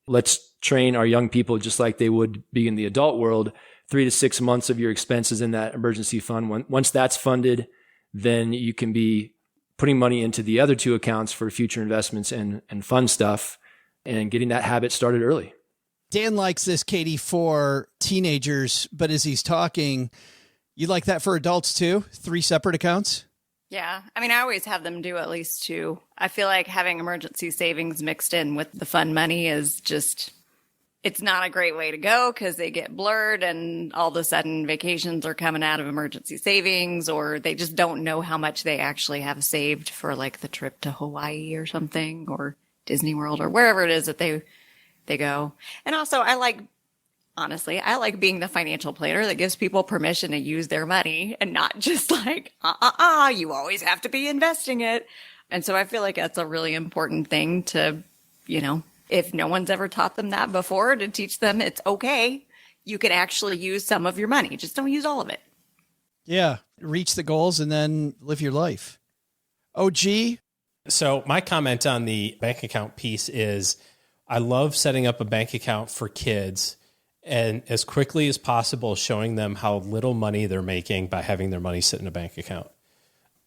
let's train our young people just like they would be in the adult world, 3 to 6 months of your expenses in that emergency fund. Once that's funded, then you can be putting money into the other 2 accounts for future investments and fun stuff, and getting that habit started early. Dan likes this, Katie, for teenagers, but as he's talking, you like that for adults too? 3 separate accounts? Yeah. I mean, I always have them do at least 2. I feel like having emergency savings mixed in with the fun money is just, it's not a great way to go because they get blurred and all of a sudden vacations are coming out of emergency savings, or they just don't know how much they actually have saved for like the trip to Hawaii or something, or Disney World, or wherever it is that they go. And also honestly, I like being the financial planner that gives people permission to use their money and not just like, you always have to be investing it. And so I feel like that's a really important thing to, if no one's ever taught them that before, to teach them it's okay. You can actually use some of your money. Just don't use all of it. Yeah. Reach the goals and then live your life. OG. So my comment on the bank account piece is I love setting up a bank account for kids and as quickly as possible showing them how little money they're making by having their money sit in a bank account.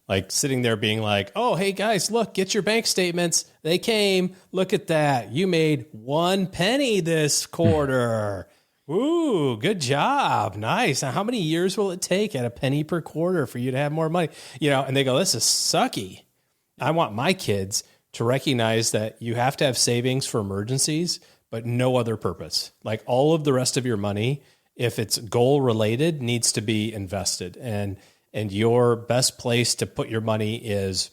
Like sitting there being like, oh, hey guys, look, get your bank statements. They came. Look at that. You made 1 penny this quarter. Ooh, good job. Nice. Now, how many years will it take at a penny per quarter for you to have more money? And they go, this is sucky. I want my kids to recognize that you have to have savings for emergencies, but no other purpose. Like all of the rest of your money, if it's goal related, needs to be invested. And your best place to put your money is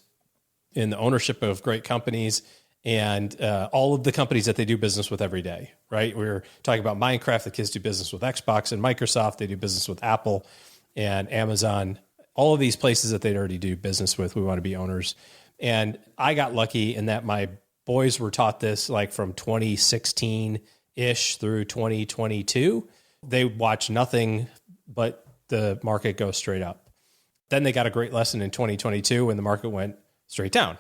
in the ownership of great companies and all of the companies that they do business with every day, right? We're talking about Minecraft. The kids do business with Xbox and Microsoft. They do business with Apple and Amazon. All of these places that they already do business with, we want to be owners. And I got lucky in that my boys were taught this like from 2016-ish through 2022. They watch nothing but the market go straight up. Then they got a great lesson in 2022 when the market went straight down.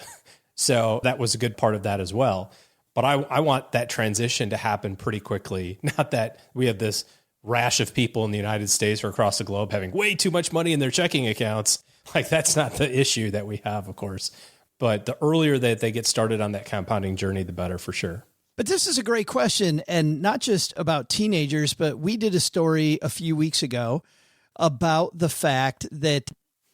So that was a good part of that as well. But I want that transition to happen pretty quickly. Not that we have this rash of people in the United States or across the globe having way too much money in their checking accounts. Like, that's not the issue that we have, of course. But the earlier that they get started on that compounding journey, the better, for sure. But this is a great question, and not just about teenagers, but we did a story a few weeks ago about the fact that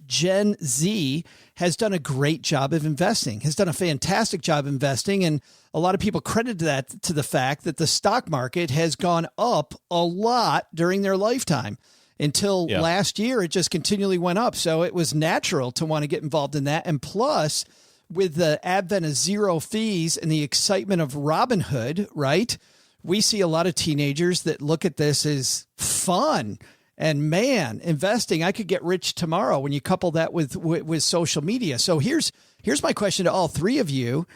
Gen Z has done a great job of investing, has done a fantastic job investing. And a lot of people credit that to the fact that the stock market has gone up a lot during their lifetime. Until last year, it just continually went up. So it was natural to want to get involved in that. And plus, with the advent of zero fees and the excitement of Robinhood, right? We see a lot of teenagers that look at this as fun. And man, investing, I could get rich tomorrow when you couple that with social media. So here's my question to all three of you.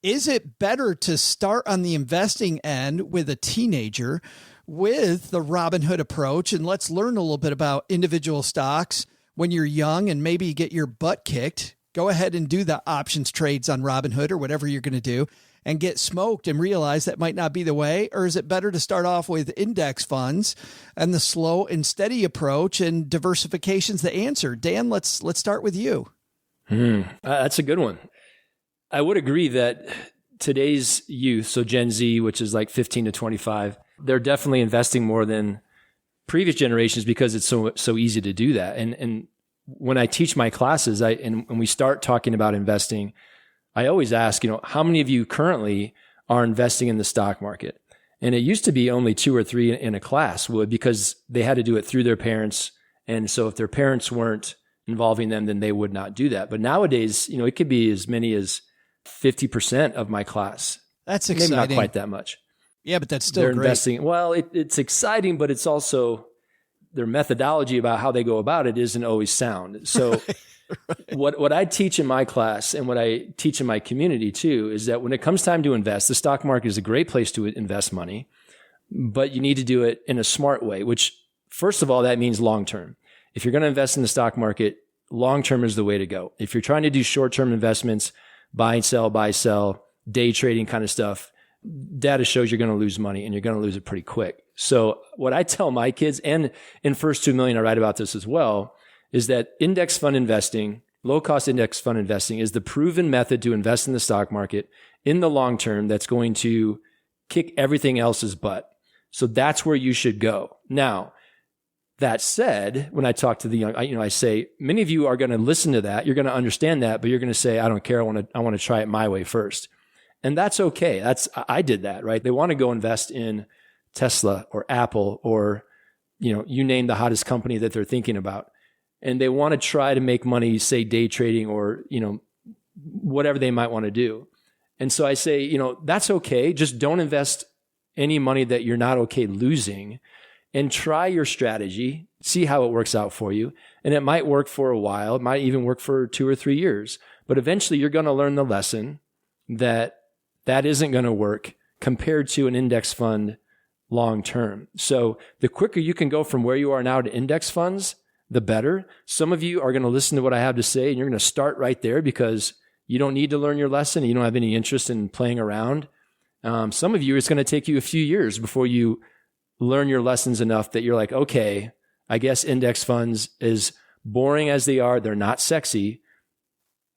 Is it better to start on the investing end with a teenager with the Robinhood approach? And let's learn a little bit about individual stocks when you're young and maybe get your butt kicked. Go ahead and do the options trades on Robinhood or whatever you're going to do and get smoked and realize that might not be the way? Or is it better to start off with index funds and the slow and steady approach, and diversification's the answer? Dan, let's start with you. That's a good one. I would agree that today's youth, so Gen Z, which is like 15 to 25, they're definitely investing more than previous generations because it's so easy to do that. And when I teach my classes, and when we start talking about investing, I always ask, how many of you currently are investing in the stock market? And it used to be only 2 or 3 in a class would, because they had to do it through their parents. And so if their parents weren't involving them, then they would not do that. But nowadays, it could be as many as 50% of my class. That's exciting. Maybe not quite that much. Yeah, but that's still They're great. investing. Well, it's exciting, but it's also their methodology about how they go about it isn't always sound. So what I teach in my class and what I teach in my community too is that when it comes time to invest, the stock market is a great place to invest money, but you need to do it in a smart way, which first of all, that means long-term. If you're going to invest in the stock market, long-term is the way to go. If you're trying to do short-term investments, buy, sell, day trading kind of stuff, data shows you're going to lose money and you're going to lose it pretty quick. So what I tell my kids, and in First 2 Million, I write about this as well, is that index fund investing, low-cost index fund investing is the proven method to invest in the stock market in the long term that's going to kick everything else's butt. So that's where you should go. Now, that said, when I talk to the young, I say, many of you are going to listen to that. You're going to understand that, but you're going to say, I don't care. I want to try it my way first. And that's okay. I did that, right? They want to go invest in Tesla or Apple or, you name the hottest company that they're thinking about. And they want to try to make money, say day trading or, whatever they might want to do. And so I say, that's okay. Just don't invest any money that you're not okay losing, and try your strategy, see how it works out for you. And it might work for a while. It might even work for 2 or 3 years, but eventually you're going to learn the lesson that isn't going to work compared to an index fund long term. So the quicker you can go from where you are now to index funds, the better. Some of you are going to listen to what I have to say and you're going to start right there because you don't need to learn your lesson. You don't have any interest in playing around. Some of you, it's going to take you a few years before you learn your lessons enough that you're like, okay, I guess index funds, as boring as they are, they're not sexy.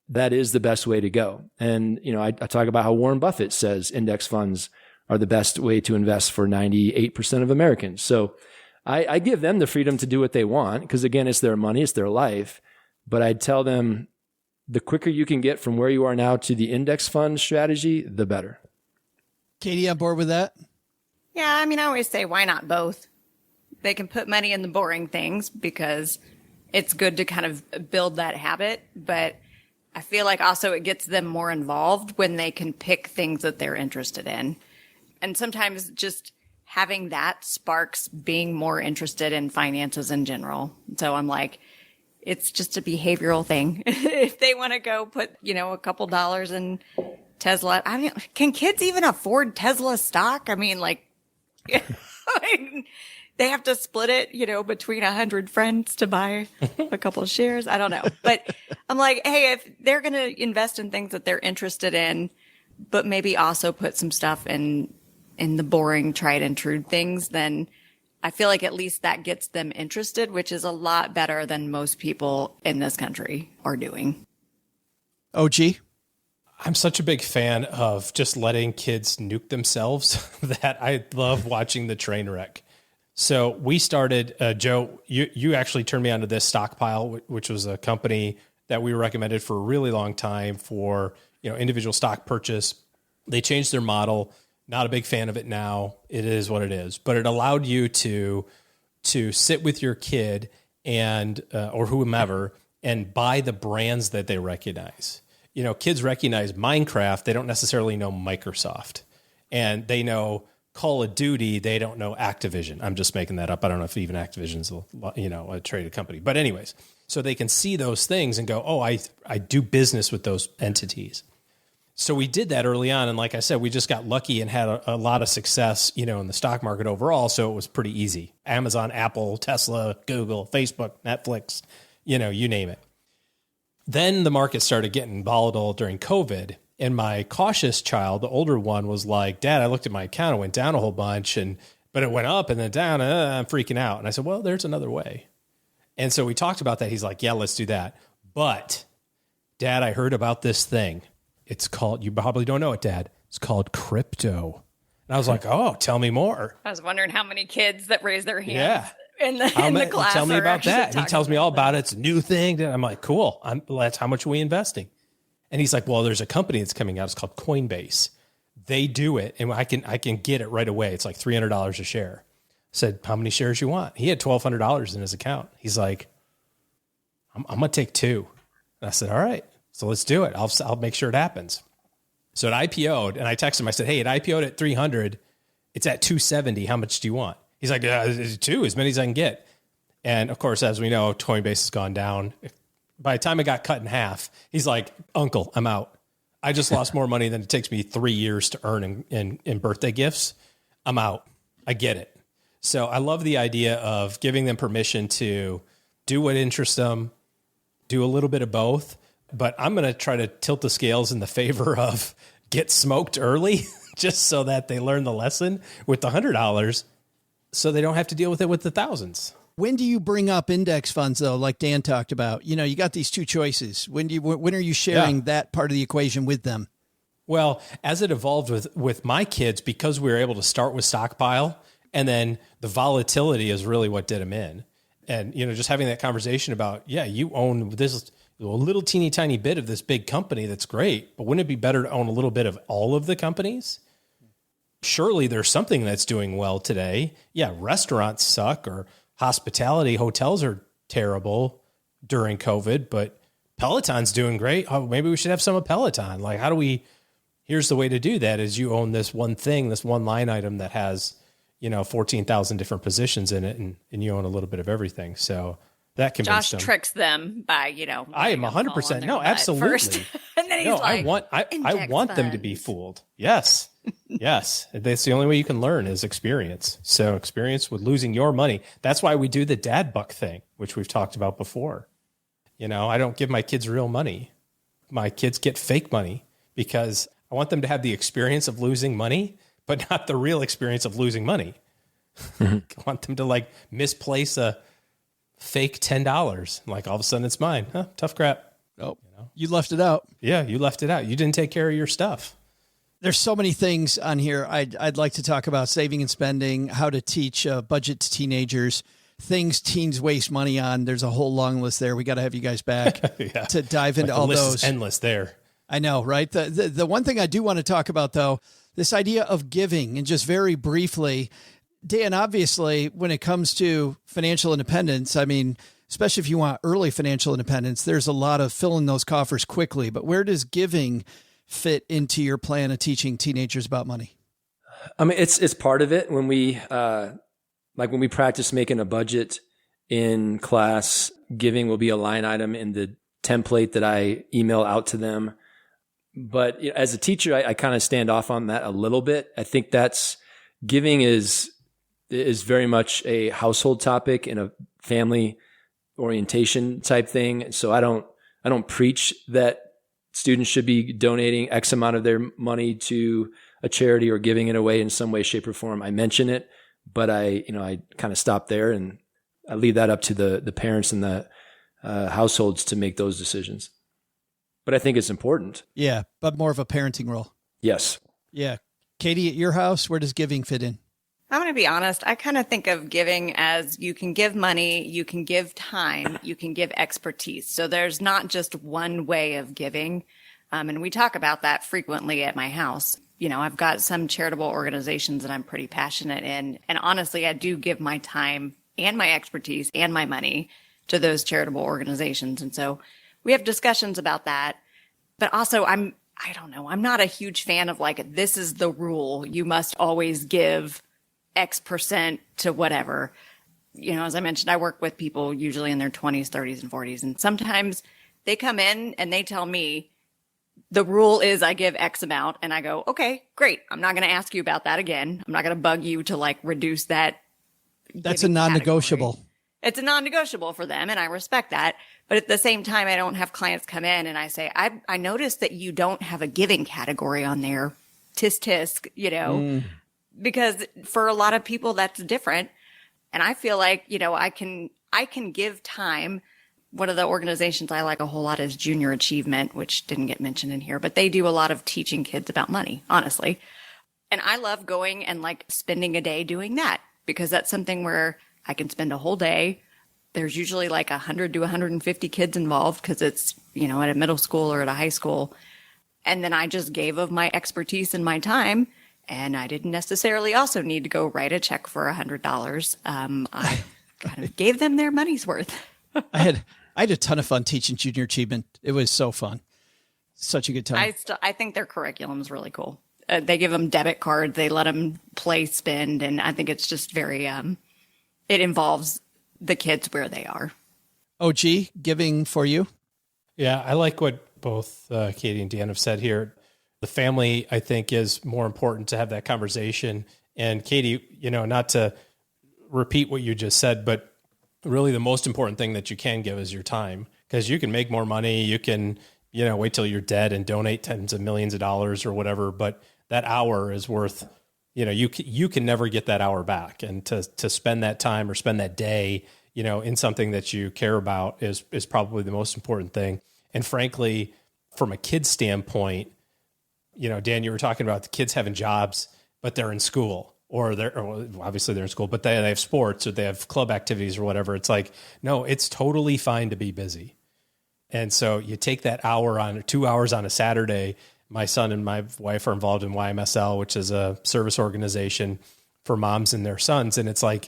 That is the best way to go. And, I talk about how Warren Buffett says index funds are the best way to invest for 98% of Americans. So I give them the freedom to do what they want because, again, it's their money, it's their life. But I tell them the quicker you can get from where you are now to the index fund strategy, the better. Katie, on board with that? Yeah, I always say, why not both? They can put money in the boring things because it's good to kind of build that habit. But I feel like also it gets them more involved when they can pick things that they're interested in. And sometimes just having that sparks being more interested in finances in general. So I'm like, it's just a behavioral thing. If they want to go put, a couple dollars in Tesla, can kids even afford Tesla stock? They have to split it, between 100 friends to buy a couple of shares. I don't know. But I'm like, hey, if they're going to invest in things that they're interested in, but maybe also put some stuff in the boring, tried and true things, then I feel like at least that gets them interested, which is a lot better than most people in this country are doing. OG? I'm such a big fan of just letting kids nuke themselves that I love watching the train wreck. So we started, Joe, you actually turned me onto this Stockpile, which was a company that we recommended for a really long time for, individual stock purchase. They changed their model. Not a big fan of it now. It is what it is, but it allowed you to sit with your kid and, or whomever, and buy the brands that they recognize. Kids recognize Minecraft. They don't necessarily know Microsoft, and they know Call of Duty. They don't know Activision. I'm just making that up. I don't know if even Activision's a traded company, but anyways, so they can see those things and go, oh, I do business with those entities. So we did that early on. And like I said, we just got lucky and had a lot of success, in the stock market overall. So it was pretty easy. Amazon, Apple, Tesla, Google, Facebook, Netflix, you name it. Then the market started getting volatile during COVID. And my cautious child, the older one, was like, Dad, I looked at my account, it went down a whole bunch, but it went up and then down, I'm freaking out. And I said, well, there's another way. And so we talked about that. He's like, yeah, let's do that. But Dad, I heard about this thing. It's called, you probably don't know it, Dad. It's called crypto. And I was like, oh, tell me more. I was wondering how many kids that raise their hands. Yeah. In the class. Tell me about that. And he tells me all about it. It's a new thing. And I'm like, cool. That's how much are we investing? And he's like, well, there's a company that's coming out. It's called Coinbase. They do it, and I can get it right away. It's like $300 a share. I said, how many shares you want? He had $1,200 in his account. He's like, I'm going to take 2. And I said, all right, so let's do it. I'll make sure it happens. So it IPO'd, and I texted him. I said, hey, it IPO'd at 300. It's at 270. How much do you want? He's like, 2, as many as I can get. And of course, as we know, Coinbase has gone down. By the time it got cut in half, he's like, Uncle, I'm out. I just lost more money than it takes me 3 years to earn in birthday gifts. I'm out. I get it. So I love the idea of giving them permission to do what interests them, do a little bit of both. But I'm going to try to tilt the scales in the favor of get smoked early just so that they learn the lesson with the $100 so they don't have to deal with it with the thousands. When do you bring up index funds, though, like Dan talked about? You got these 2 choices. When are you sharing that part of the equation with them? Well, as it evolved with my kids, because we were able to start with Stockpile, and then the volatility is really what did them in. And, just having that conversation about, you own this a little teeny tiny bit of this big company. That's great. But wouldn't it be better to own a little bit of all of the companies? Surely there's something that's doing well today. Yeah, restaurants suck, or hospitality, hotels are terrible during COVID, but Peloton's doing great. Oh, maybe we should have some of Peloton. Like, here's the way to do that is you own this one thing, this one line item that has, 14,000 different positions in it, and you own a little bit of everything. So that can Josh tricks them by, I am 100%. No, absolutely. First. And then he's I want them to be fooled. Yes. Yes. That's the only way you can learn is experience. So experience with losing your money. That's why we do the dad buck thing, which we've talked about before. I don't give my kids real money. My kids get fake money because I want them to have the experience of losing money, but not the real experience of losing money. I want them to misplace a fake $10. Like all of a sudden it's mine. Huh? Tough crap. Oh, you left it out. Yeah. You left it out. You didn't take care of your stuff. There's so many things on here. I'd like to talk about saving and spending, how to teach budget to teenagers, things teens waste money on. There's a whole long list there. We got to have you guys back to dive into all those. Is endless there. I know, right? The one thing I do want to talk about, though, this idea of giving, and just very briefly, Dan, obviously, when it comes to financial independence, I mean, especially if you want early financial independence, there's a lot of filling those coffers quickly. But where does giving fit into your plan of teaching teenagers about money? I mean, it's part of it. When we when we practice making a budget in class, giving will be a line item in the template that I email out to them. But as a teacher, I kind of stand off on that a little bit. I think giving is very much a household topic and a family orientation type thing. So I don't preach that students should be donating X amount of their money to a charity or giving it away in some way, shape, or form. I mention it, but I kind of stop there, and I leave that up to the parents and the households to make those decisions. But I think it's important. Yeah, but more of a parenting role. Yes. Yeah. Katie, at your house, where does giving fit in? I'm going to be honest. I kind of think of giving as you can give money, you can give time, you can give expertise. So there's not just one way of giving. And we talk about that frequently at my house. You know, I've got some charitable organizations that I'm pretty passionate in. And honestly, I do give my time and my expertise and my money to those charitable organizations. And so we have discussions about that. But also I don't know, I'm not a huge fan of like, this is the rule. You must always give X% to whatever. You know, as I mentioned, I work with people usually in their 20s, 30s, and 40s. And sometimes they come in and they tell me the rule is I give X amount. And I go, okay, great. I'm not going to ask you about that again. I'm not going to bug you to like reduce that. That's a non-negotiable. Category. It's a non-negotiable for them. And I respect that. But at the same time, I don't have clients come in and I say, I noticed that you don't have a giving category on there. Tisk, you know. Because for a lot of people, that's different. And I feel like, you know, I can give time. One of the organizations I like a whole lot is Junior Achievement, which didn't get mentioned in here, but they do a lot of teaching kids about money, honestly. And I love going and like spending a day doing that because that's something where I can spend a whole day. There's usually like 100 to 150 kids involved because it's, you know, at a middle school or at a high school. And then I just gave of my expertise and my time. And I didn't necessarily also need to go write a check for $100. I kind of gave them their money's worth. I had a ton of fun teaching Junior Achievement. It was so fun. Such a good time. I think their curriculum is really cool. They give them debit cards. They let them play, spend. And I think it's just very, it involves the kids where they are. OG, giving for you? Yeah, I like what both Katie and Dan have said here. The family, I think, is more important to have that conversation. And Katie, you know, not to repeat what you just said, but really the most important thing that you can give is your time, because you can make more money. You can, you know, wait till you're dead and donate tens of millions of dollars or whatever. But that hour is worth, you know, you can never get that hour back. And to spend that time or spend that day, you know, in something that you care about is probably the most important thing. And frankly, from a kid's standpoint, you know, Dan, you were talking about the kids having jobs, but they're in school or obviously they're in school, but they have sports or they have club activities or whatever. It's like, no, it's totally fine to be busy. And so you take that hour on 2 hours on a Saturday. My son and my wife are involved in YMSL, which is a service organization for moms and their sons. And it's like,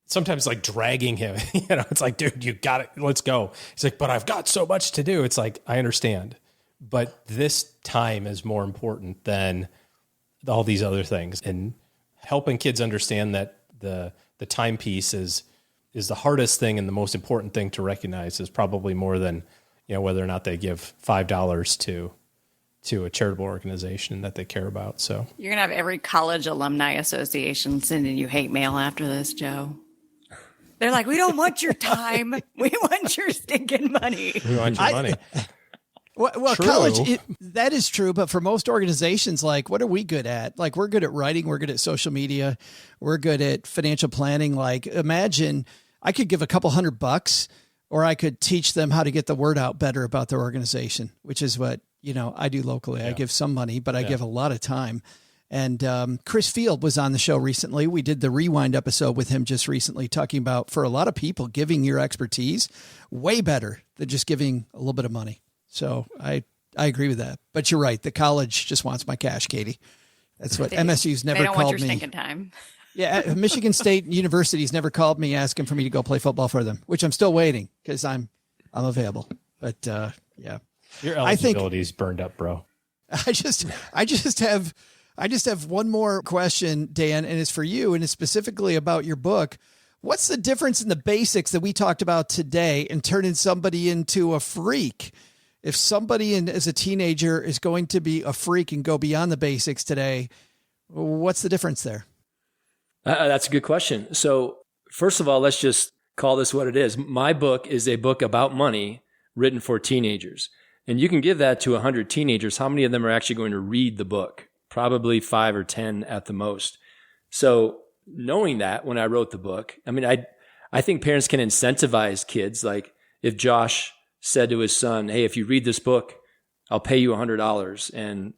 sometimes like dragging him, you know, it's like, dude, you got it. Let's go. He's like, but I've got so much to do. It's like, I understand. But this time is more important than all these other things. And helping kids understand that the time piece is the hardest thing and the most important thing to recognize is probably more than, you know, whether or not they give $5 to a charitable organization that they care about. So you're going to have every college alumni association sending you hate mail after this, Joe. They're like, we don't want your time. We want your stinking money. We want your money. Well, college, that is true. But for most organizations, like, what are we good at? Like, we're good at writing. We're good at social media. We're good at financial planning. Like, imagine I could give a couple $100 or I could teach them how to get the word out better about their organization, which is what, you know, I do locally. Yeah. I give some money, but I give a lot of time. And Chris Field was on the show recently. We did the Rewind episode with him just recently, talking about, for a lot of people, giving your expertise way better than just giving a little bit of money. So I agree with that. But you're right. The college just wants my cash, Katie. That's what MSU's never called me. They don't want your stinking time. Yeah, Michigan State University's never called me asking for me to go play football for them, which I'm still waiting because I'm available. But yeah, your eligibility's burned up, bro. I just have one more question, Dan, and it's for you, and it's specifically about your book. What's the difference in the basics that we talked about today and turning somebody into a freak? If somebody as a teenager is going to be a freak and go beyond the basics today, what's the difference there? That's a good question. So first of all, let's just call this what it is. My book is a book about money written for teenagers. And you can give that to 100 teenagers. How many of them are actually going to read the book? Probably 5 or 10 at the most. So knowing that when I wrote the book. I mean, I think parents can incentivize kids. Like if Josh said to his son, hey, if you read this book, I'll pay you $100, and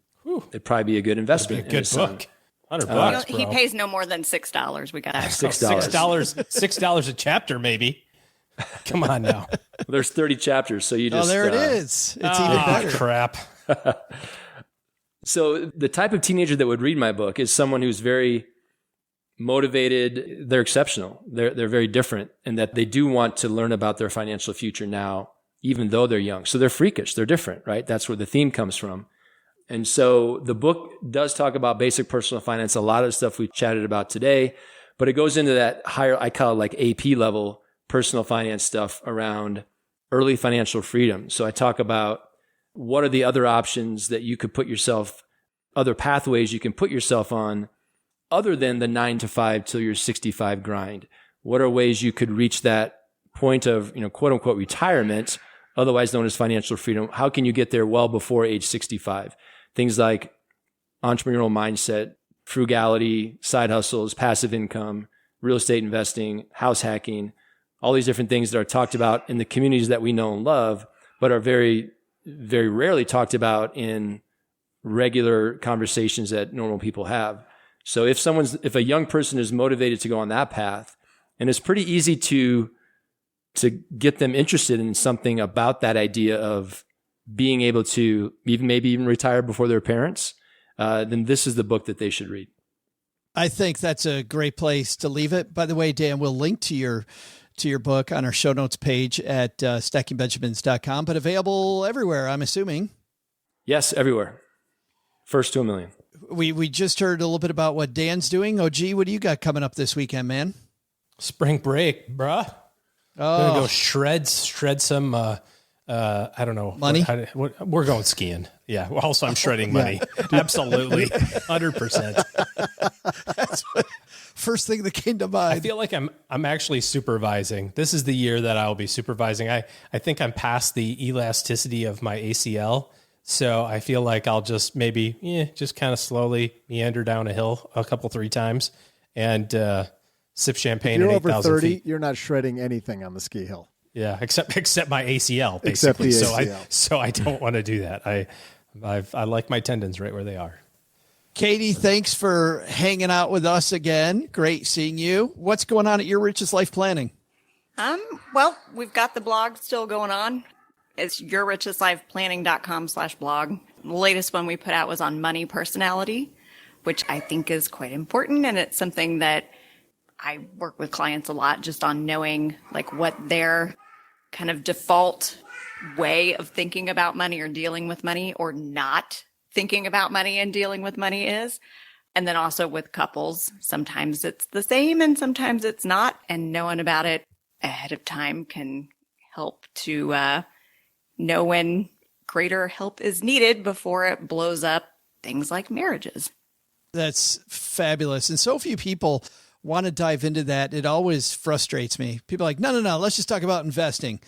it'd probably be a good investment. Be a good book. $100, he pays no more than $6. We got $6 a chapter, maybe. Come on now. Well, there's 30 chapters, so you just. Oh, there it is. It's even better. Crap. So the type of teenager that would read my book is someone who's very motivated. They're exceptional. They're very different in that they do want to learn about their financial future now, even though they're young. So they're freakish. They're different, right? That's where the theme comes from. And so the book does talk about basic personal finance, a lot of the stuff we chatted about today, but it goes into that higher, I call it like AP level personal finance stuff around early financial freedom. So I talk about what are the other options that you could put yourself, other pathways you can put yourself on other than the 9 to 5 till you're 65 grind. What are ways you could reach that point of, quote unquote retirement, otherwise known as financial freedom? How can you get there well before age 65? Things like entrepreneurial mindset, frugality, side hustles, passive income, real estate investing, house hacking, all these different things that are talked about in the communities that we know and love, but are very, very rarely talked about in regular conversations that normal people have. So if a young person is motivated to go on that path, and it's pretty easy to get them interested in something about that idea of being able to maybe even retire before their parents, then this is the book that they should read. I think that's a great place to leave it. By the way, Dan, we'll link to your book on our show notes page at stackingbenjamins.com, but available everywhere, I'm assuming. Yes, everywhere. First to $1 million. We just heard a little bit about what Dan's doing. OG, what do you got coming up this weekend, man? Spring break, bruh. Gonna go shred some, I don't know. Money? We're going skiing. Yeah. Well, also, I'm shredding money. Absolutely. 100%. That's what, first thing that came to mind. I feel like I'm actually supervising. This is the year that I'll be supervising. I think I'm past the elasticity of my ACL. So I feel like I'll just maybe just kind of slowly meander down a hill a couple, 3 times and sip champagne at 8,000 feet. You're over 30, you're not shredding anything on the ski hill. Yeah, except my ACL, basically. Except the ACL. So I don't want to do that. I like my tendons right where they are. Katie, thanks for hanging out with us again. Great seeing you. What's going on at Your Richest Life Planning? Well, we've got the blog still going on. It's yourrichestlifeplanning.com/blog. The latest one we put out was on money personality, which I think is quite important. And it's something that I work with clients a lot just on knowing like what their kind of default way of thinking about money or dealing with money or not thinking about money and dealing with money is. And then also with couples, sometimes it's the same and sometimes it's not. And knowing about it ahead of time can help to know when greater help is needed before it blows up things like marriages. That's fabulous. And so few people want to dive into that. It always frustrates me. People are like, no, let's just talk about investing.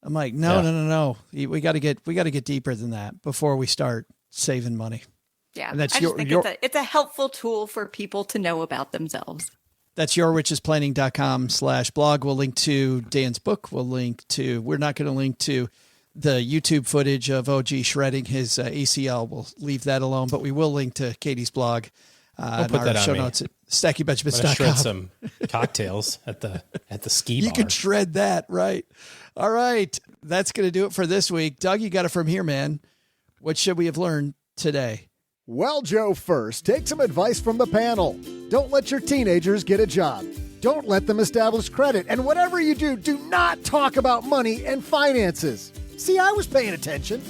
I'm like, no. We got to get deeper than that before we start saving money. Yeah. And that's it's a helpful tool for people to know about themselves. That's yourrichestplanning.com/blog. We'll link to Dan's book. We're not going to link to the YouTube footage of OG shredding his ACL. We'll leave that alone, but we will link to Katie's blog. We'll put that on show notes at stackingbenjamins.com. Shred some cocktails at the ski bar. You can shred that, right? All right. That's going to do it for this week. Doug, you got it from here, man. What should we have learned today? Well, Joe, first, take some advice from the panel. Don't let your teenagers get a job. Don't let them establish credit. And whatever you do, do not talk about money and finances. See, I was paying attention.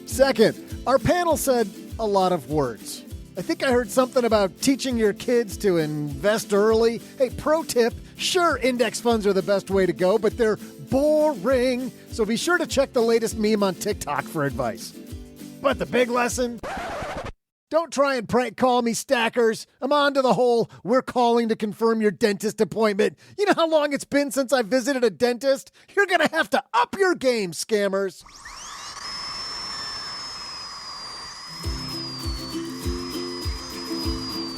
Second, our panel said a lot of words. I think I heard something about teaching your kids to invest early. Hey, pro tip, sure, index funds are the best way to go, but they're boring. So be sure to check the latest meme on TikTok for advice. But the big lesson? Don't try and prank call me, stackers. I'm on to the whole, we're calling to confirm your dentist appointment. You know how long it's been since I visited a dentist? You're going to have to up your game, scammers.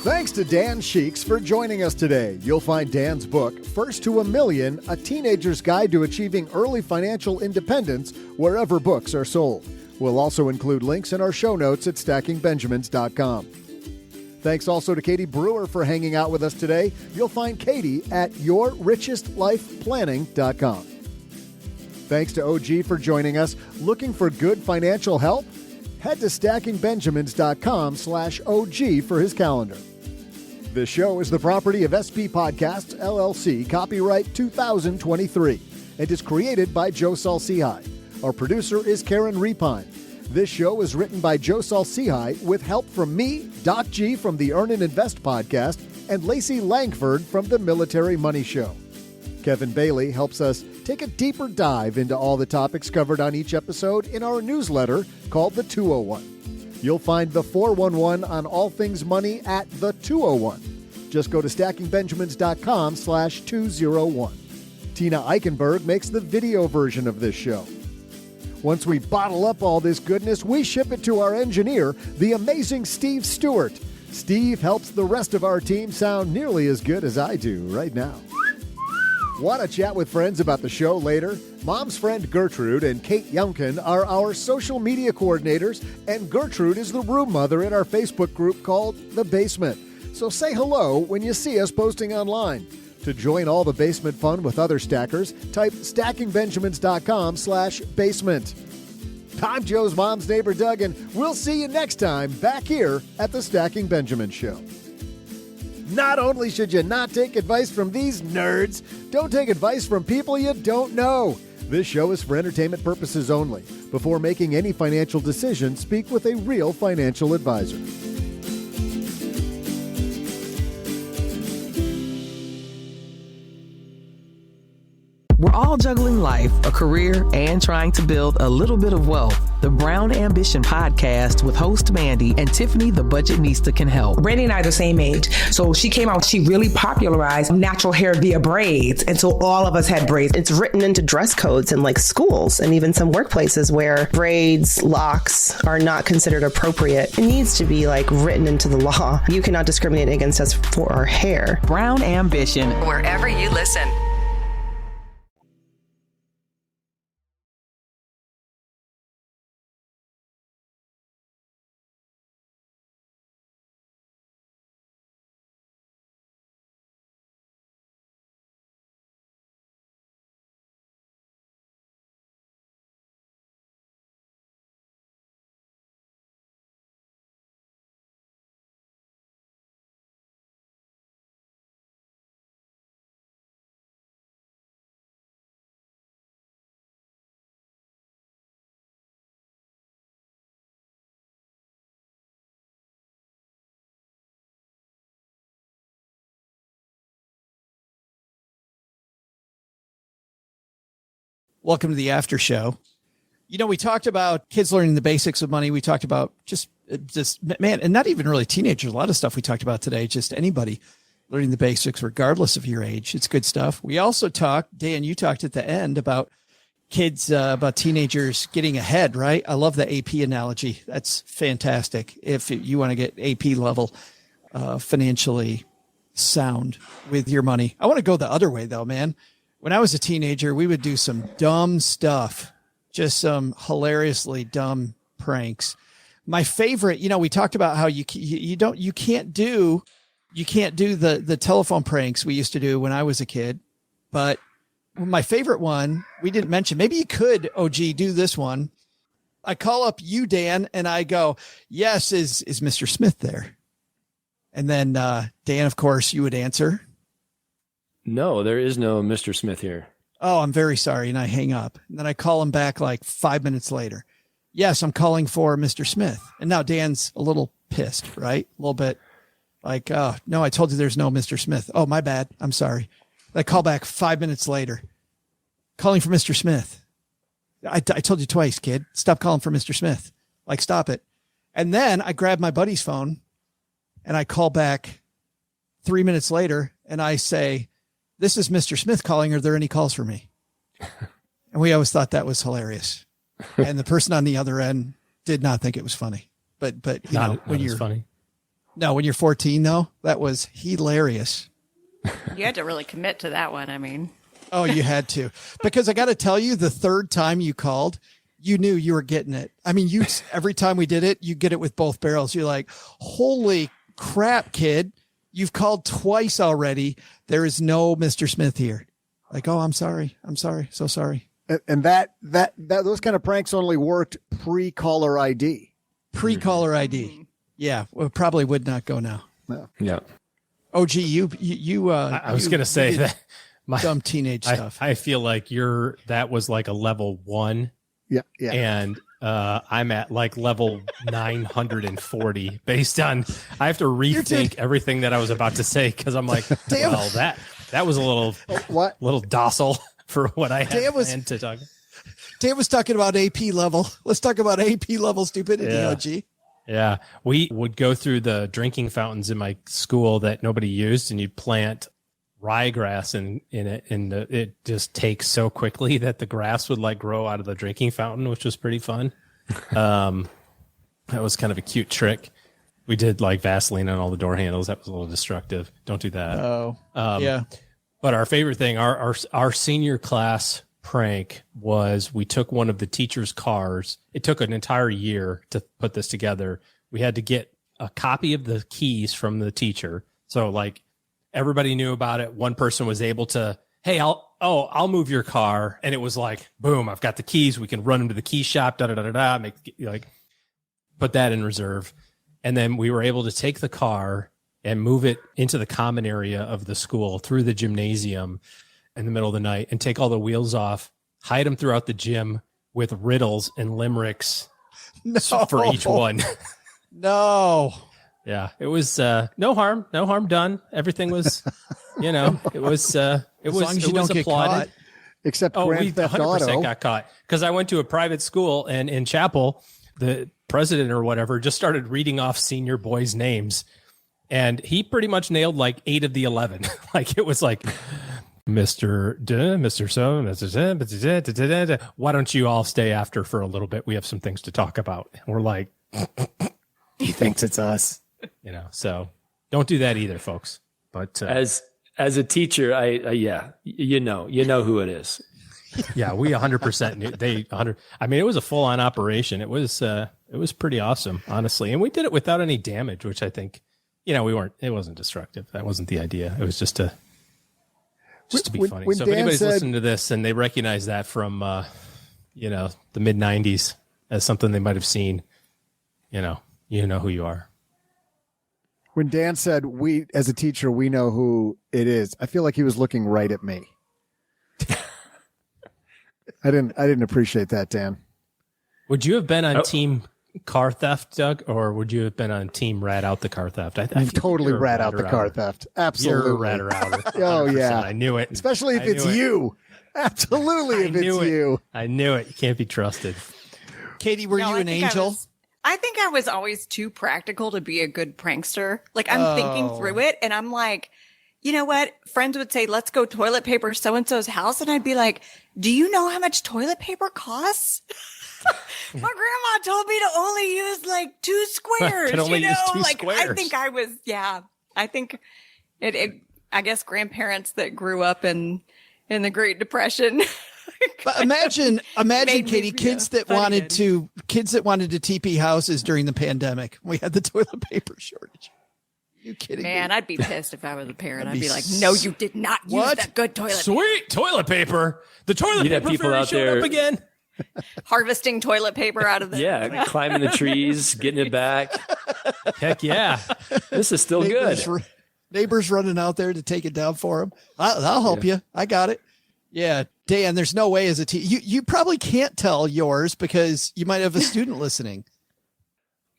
Thanks to Dan Sheeks for joining us today. You'll find Dan's book, First to a Million, A Teenager's Guide to Achieving Early Financial Independence, wherever books are sold. We'll also include links in our show notes at stackingbenjamins.com. Thanks also to Katie Brewer for hanging out with us today. You'll find Katie at yourrichestlifeplanning.com. Thanks to OG for joining us. Looking for good financial help? Head to stackingbenjamins.com/OG for his calendar. This show is the property of SP Podcasts, LLC, copyright 2023, and is created by Joe Saul-Sehy. Our producer is Karen Repine. This show is written by Joe Saul-Sehy with help from me, Doc G from the Earn and Invest podcast, and Lacey Langford from the Military Money Show. Kevin Bailey helps us take a deeper dive into all the topics covered on each episode in our newsletter called The 201. You'll find the 411 on all things money at the 201. Just go to stackingbenjamins.com/201. Tina Eichenberg makes the video version of this show. Once we bottle up all this goodness, we ship it to our engineer, the amazing Steve Stewart. Steve helps the rest of our team sound nearly as good as I do right now. Want to chat with friends about the show later? Mom's friend Gertrude and Kate Youngkin are our social media coordinators, and Gertrude is the room mother in our Facebook group called The Basement. So say hello when you see us posting online. To join all the basement fun with other stackers, type stackingbenjamins.com/basement. I'm Joe's mom's neighbor, Doug, and we'll see you next time back here at the Stacking Benjamin Show. Not only should you not take advice from these nerds, don't take advice from people you don't know. This show is for entertainment purposes only. Before making any financial decision, speak with a real financial advisor. We're all juggling life, a career, and trying to build a little bit of wealth. The Brown Ambition podcast with host Mandy and Tiffany the Budgetnista can help. Brandy and I are the same age. So she came out, she really popularized natural hair via braids. And so all of us had braids. It's written into dress codes in like schools and even some workplaces where braids, locks are not considered appropriate. It needs to be like written into the law. You cannot discriminate against us for our hair. Brown Ambition. Wherever you listen. Welcome to the after show. You know, we talked about kids learning the basics of money. We talked about just man, and not even really teenagers. A lot of stuff we talked about today, just anybody learning the basics, regardless of your age. It's good stuff. We also talked, Dan, you talked at the end about kids, about teenagers getting ahead, right? I love the AP analogy. That's fantastic. If you want to get AP level, financially sound with your money. I want to go the other way though, man. When I was a teenager, we would do some dumb stuff, just some hilariously dumb pranks. My favorite, you know, we talked about how you can't do the telephone pranks we used to do when I was a kid. But my favorite one, we didn't mention, maybe you could, OG, do this one. I call up you, Dan, and I go, yes, is Mr. Smith there? And then, Dan, of course, you would answer. No, there is no Mr. Smith here. Oh, I'm very sorry. And I hang up. And then I call him back like 5 minutes later. Yes, I'm calling for Mr. Smith. And now Dan's a little pissed, right? A little bit like, oh, no, I told you there's no Mr. Smith. Oh, my bad. I'm sorry. I call back 5 minutes later. Calling for Mr. Smith. I told you twice, kid. Stop calling for Mr. Smith. Like, stop it. And then I grab my buddy's phone and I call back 3 minutes later and I say, this is Mr. Smith calling. Are there any calls for me? And we always thought that was hilarious. And the person on the other end did not think it was funny. But you know, when you're funny. No, when you're 14, though, that was hilarious. You had to really commit to that one. I mean, oh, you had to, because I got to tell you, the third time you called, you knew you were getting it. I mean, every time we did it, you get it with both barrels. You're like, holy crap, kid. You've called twice already. There is no Mr. Smith here. Like, oh, I'm sorry. So sorry. And that those kind of pranks only worked pre-caller ID. Pre-caller ID. Yeah. Well, probably would not go now. No. Yeah. Oh, gee, you I was going to say that my dumb teenage stuff. I feel like that was like a level 1. Yeah. Yeah. And I'm at like level 940 based on, I have to rethink everything that I was about to say. Cause I'm like, well, that was a little docile for what I had planned to talk. Dan was talking about AP level. Let's talk about AP level stupidity. Yeah. OG. Yeah. We would go through the drinking fountains in my school that nobody used, and you'd plant ryegrass in it, and it just takes so quickly that the grass would like grow out of the drinking fountain, which was pretty fun. That was kind of a cute trick. We did like Vaseline on all the door handles. That was a little destructive. Don't do that. Oh, yeah. But our favorite thing, our senior class prank was we took one of the teacher's cars. It took an entire year to put this together. We had to get a copy of the keys from the teacher. So like everybody knew about it. One person was able to, hey, I'll move your car. And it was like, boom, I've got the keys. We can run them to the key shop, put that in reserve. And then we were able to take the car and move it into the common area of the school through the gymnasium in the middle of the night and take all the wheels off, hide them throughout the gym with riddles and limericks for each one. No. Yeah, it was no harm done. Everything was, it was as long as you don't get caught. Except Grand Theft 100% Auto got caught because I went to a private school, and in chapel, the president or whatever just started reading off senior boys' names, and he pretty much nailed like 8 of the 11. Like it was like Mr. So, Mr. Why don't you all stay after for a little bit? We have some things to talk about. And we're like, he thinks it's us. So don't do that either, folks. But as a teacher, you know who it is. Yeah, we 100% knew. I mean, it was a full on operation. It was pretty awesome, honestly. And we did it without any damage, which I think, it wasn't destructive. That wasn't the idea. It was just to be funny. So if anybody's listening to this and they recognize that from, the mid 90s as something they might've seen, you know who you are. When Dan said, we, as a teacher, we know who it is, I feel like he was looking right at me. I didn't appreciate that, Dan. Would you have been on team car theft, Doug, or would you have been on team rat out the car theft? I totally rat out the car theft. Absolutely. You're a ratter outer. Oh, yeah. I knew it. Especially if it's you. Absolutely if it's you. I knew it. You can't be trusted. Katie, were you an angel? I think I was always too practical to be a good prankster. Like I'm thinking through it and I'm like, you know what? Friends would say, let's go toilet paper so-and-so's house. And I'd be like, do you know how much toilet paper costs? My grandma told me to only use like 2 squares, use 2 squares. I think I was, I think I guess grandparents that grew up in the Great Depression. But imagine Katie, kids that wanted to TP houses during the pandemic. We had the toilet paper shortage. Are you kidding me? Man, I'd be pissed if I was a parent. I'd be like, no, you did not use that good toilet paper. Sweet toilet paper. The toilet paper people out showed there up again. Harvesting toilet paper out of the... Yeah, climbing the trees, getting it back. Heck yeah. This is still good. Neighbors running out there to take it down for them. I'll help you. I got it. Yeah, Dan, there's no way as a teacher. You probably can't tell yours because you might have a student listening.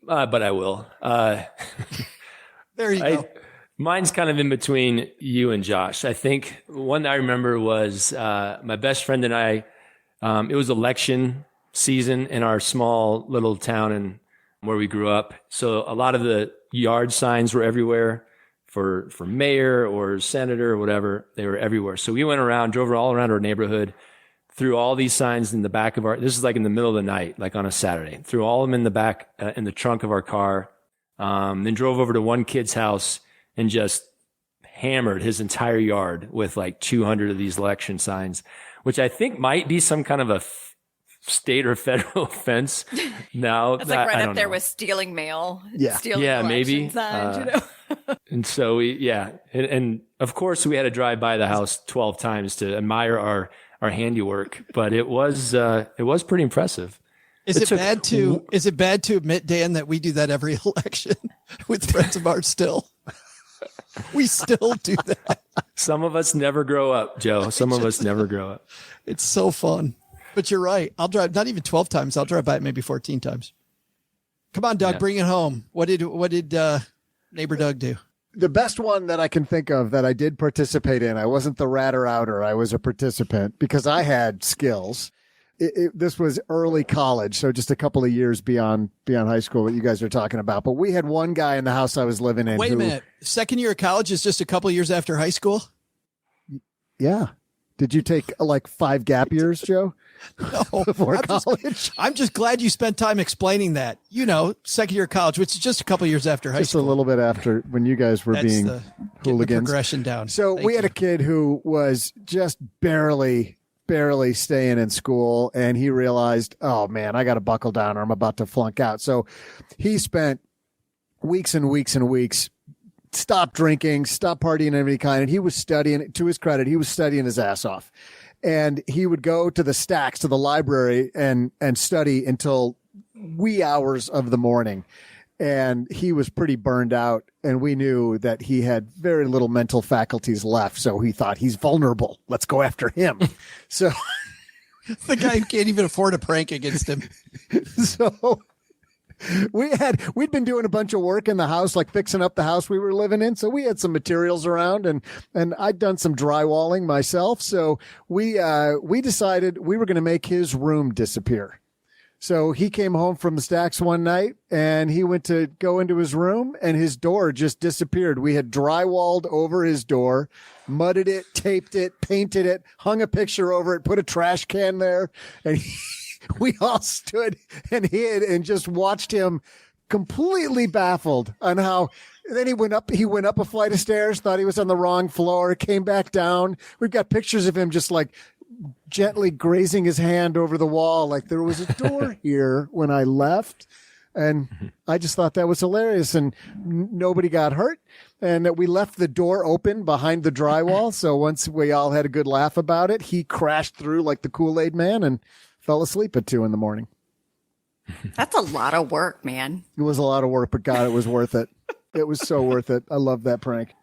But I will. There you go. Mine's kind of in between you and Josh. I think one that I remember was my best friend and I. It was election season in our small little town and where we grew up. So a lot of the yard signs were everywhere for mayor or senator or whatever. They were everywhere. So we went around, drove all around our neighborhood, threw all these signs in the back of this is like in the middle of the night, like on a Saturday, threw all of them in the back, in the trunk of our car. Then drove over to one kid's house and just hammered his entire yard with like 200 of these election signs, which I think might be some kind of a state or federal offense now. That's like right up there with stealing mail. Yeah. Stealing maybe. signs, And so and of course we had to drive by the house 12 times to admire our handiwork, but it was pretty impressive. Is it bad to admit, Dan, that we do that every election with friends of ours still? We still do that. Some of us never grow up, Joe. Some of us never grow up. It's so fun. But you're right. I'll drive not even 12 times. I'll drive by it maybe 14 times. Come on, Doug, bring it home. What did neighbor Doug do? The best one that I can think of that I did participate in, I wasn't the ratter outer. I was a participant because I had skills. This was early college, so just a couple of years beyond high school, what you guys are talking about. But we had one guy in the house I was living in. Wait a minute. Second year of college is just a couple of years after high school? Yeah. Did you take like 5 gap years, Joe? No. Before college? I'm just glad you spent time explaining that. Second year of college, which is just a couple of years after high school. Just a little bit after when you guys were being hooligans. The progression down. So we had a kid who was just barely staying in school, and he realized, oh man, I got to buckle down or I'm about to flunk out. So he spent weeks and weeks and weeks, stopped drinking, stopped partying of any kind. And he was studying, to his credit, he was studying his ass off. And he would go to the stacks, to the library and study until wee hours of the morning. And he was pretty burned out, and we knew that he had very little mental faculties left. So he thought, he's vulnerable. Let's go after him. So the guy who can't even afford a prank against him. So we'd been doing a bunch of work in the house, like fixing up the house we were living in. So we had some materials around, and I'd done some drywalling myself. So we decided we were going to make his room disappear. So he came home from the stacks one night, and he went to go into his room, and his door just disappeared. We had drywalled over his door, mudded it, taped it, painted it, hung a picture over it, put a trash can there, and we all stood and hid and just watched him, completely baffled on how. Then he went up a flight of stairs, thought he was on the wrong floor, came back down. We've got pictures of him just like gently grazing his hand over the wall, like there was a door here when I left. And I just thought that was hilarious, and nobody got hurt. And we left the door open behind the drywall. So once we all had a good laugh about it, he crashed through like the Kool-Aid man and fell asleep at 2 a.m. That's a lot of work, man. It was a lot of work, but God, it was worth it. It was so worth it. I love that prank.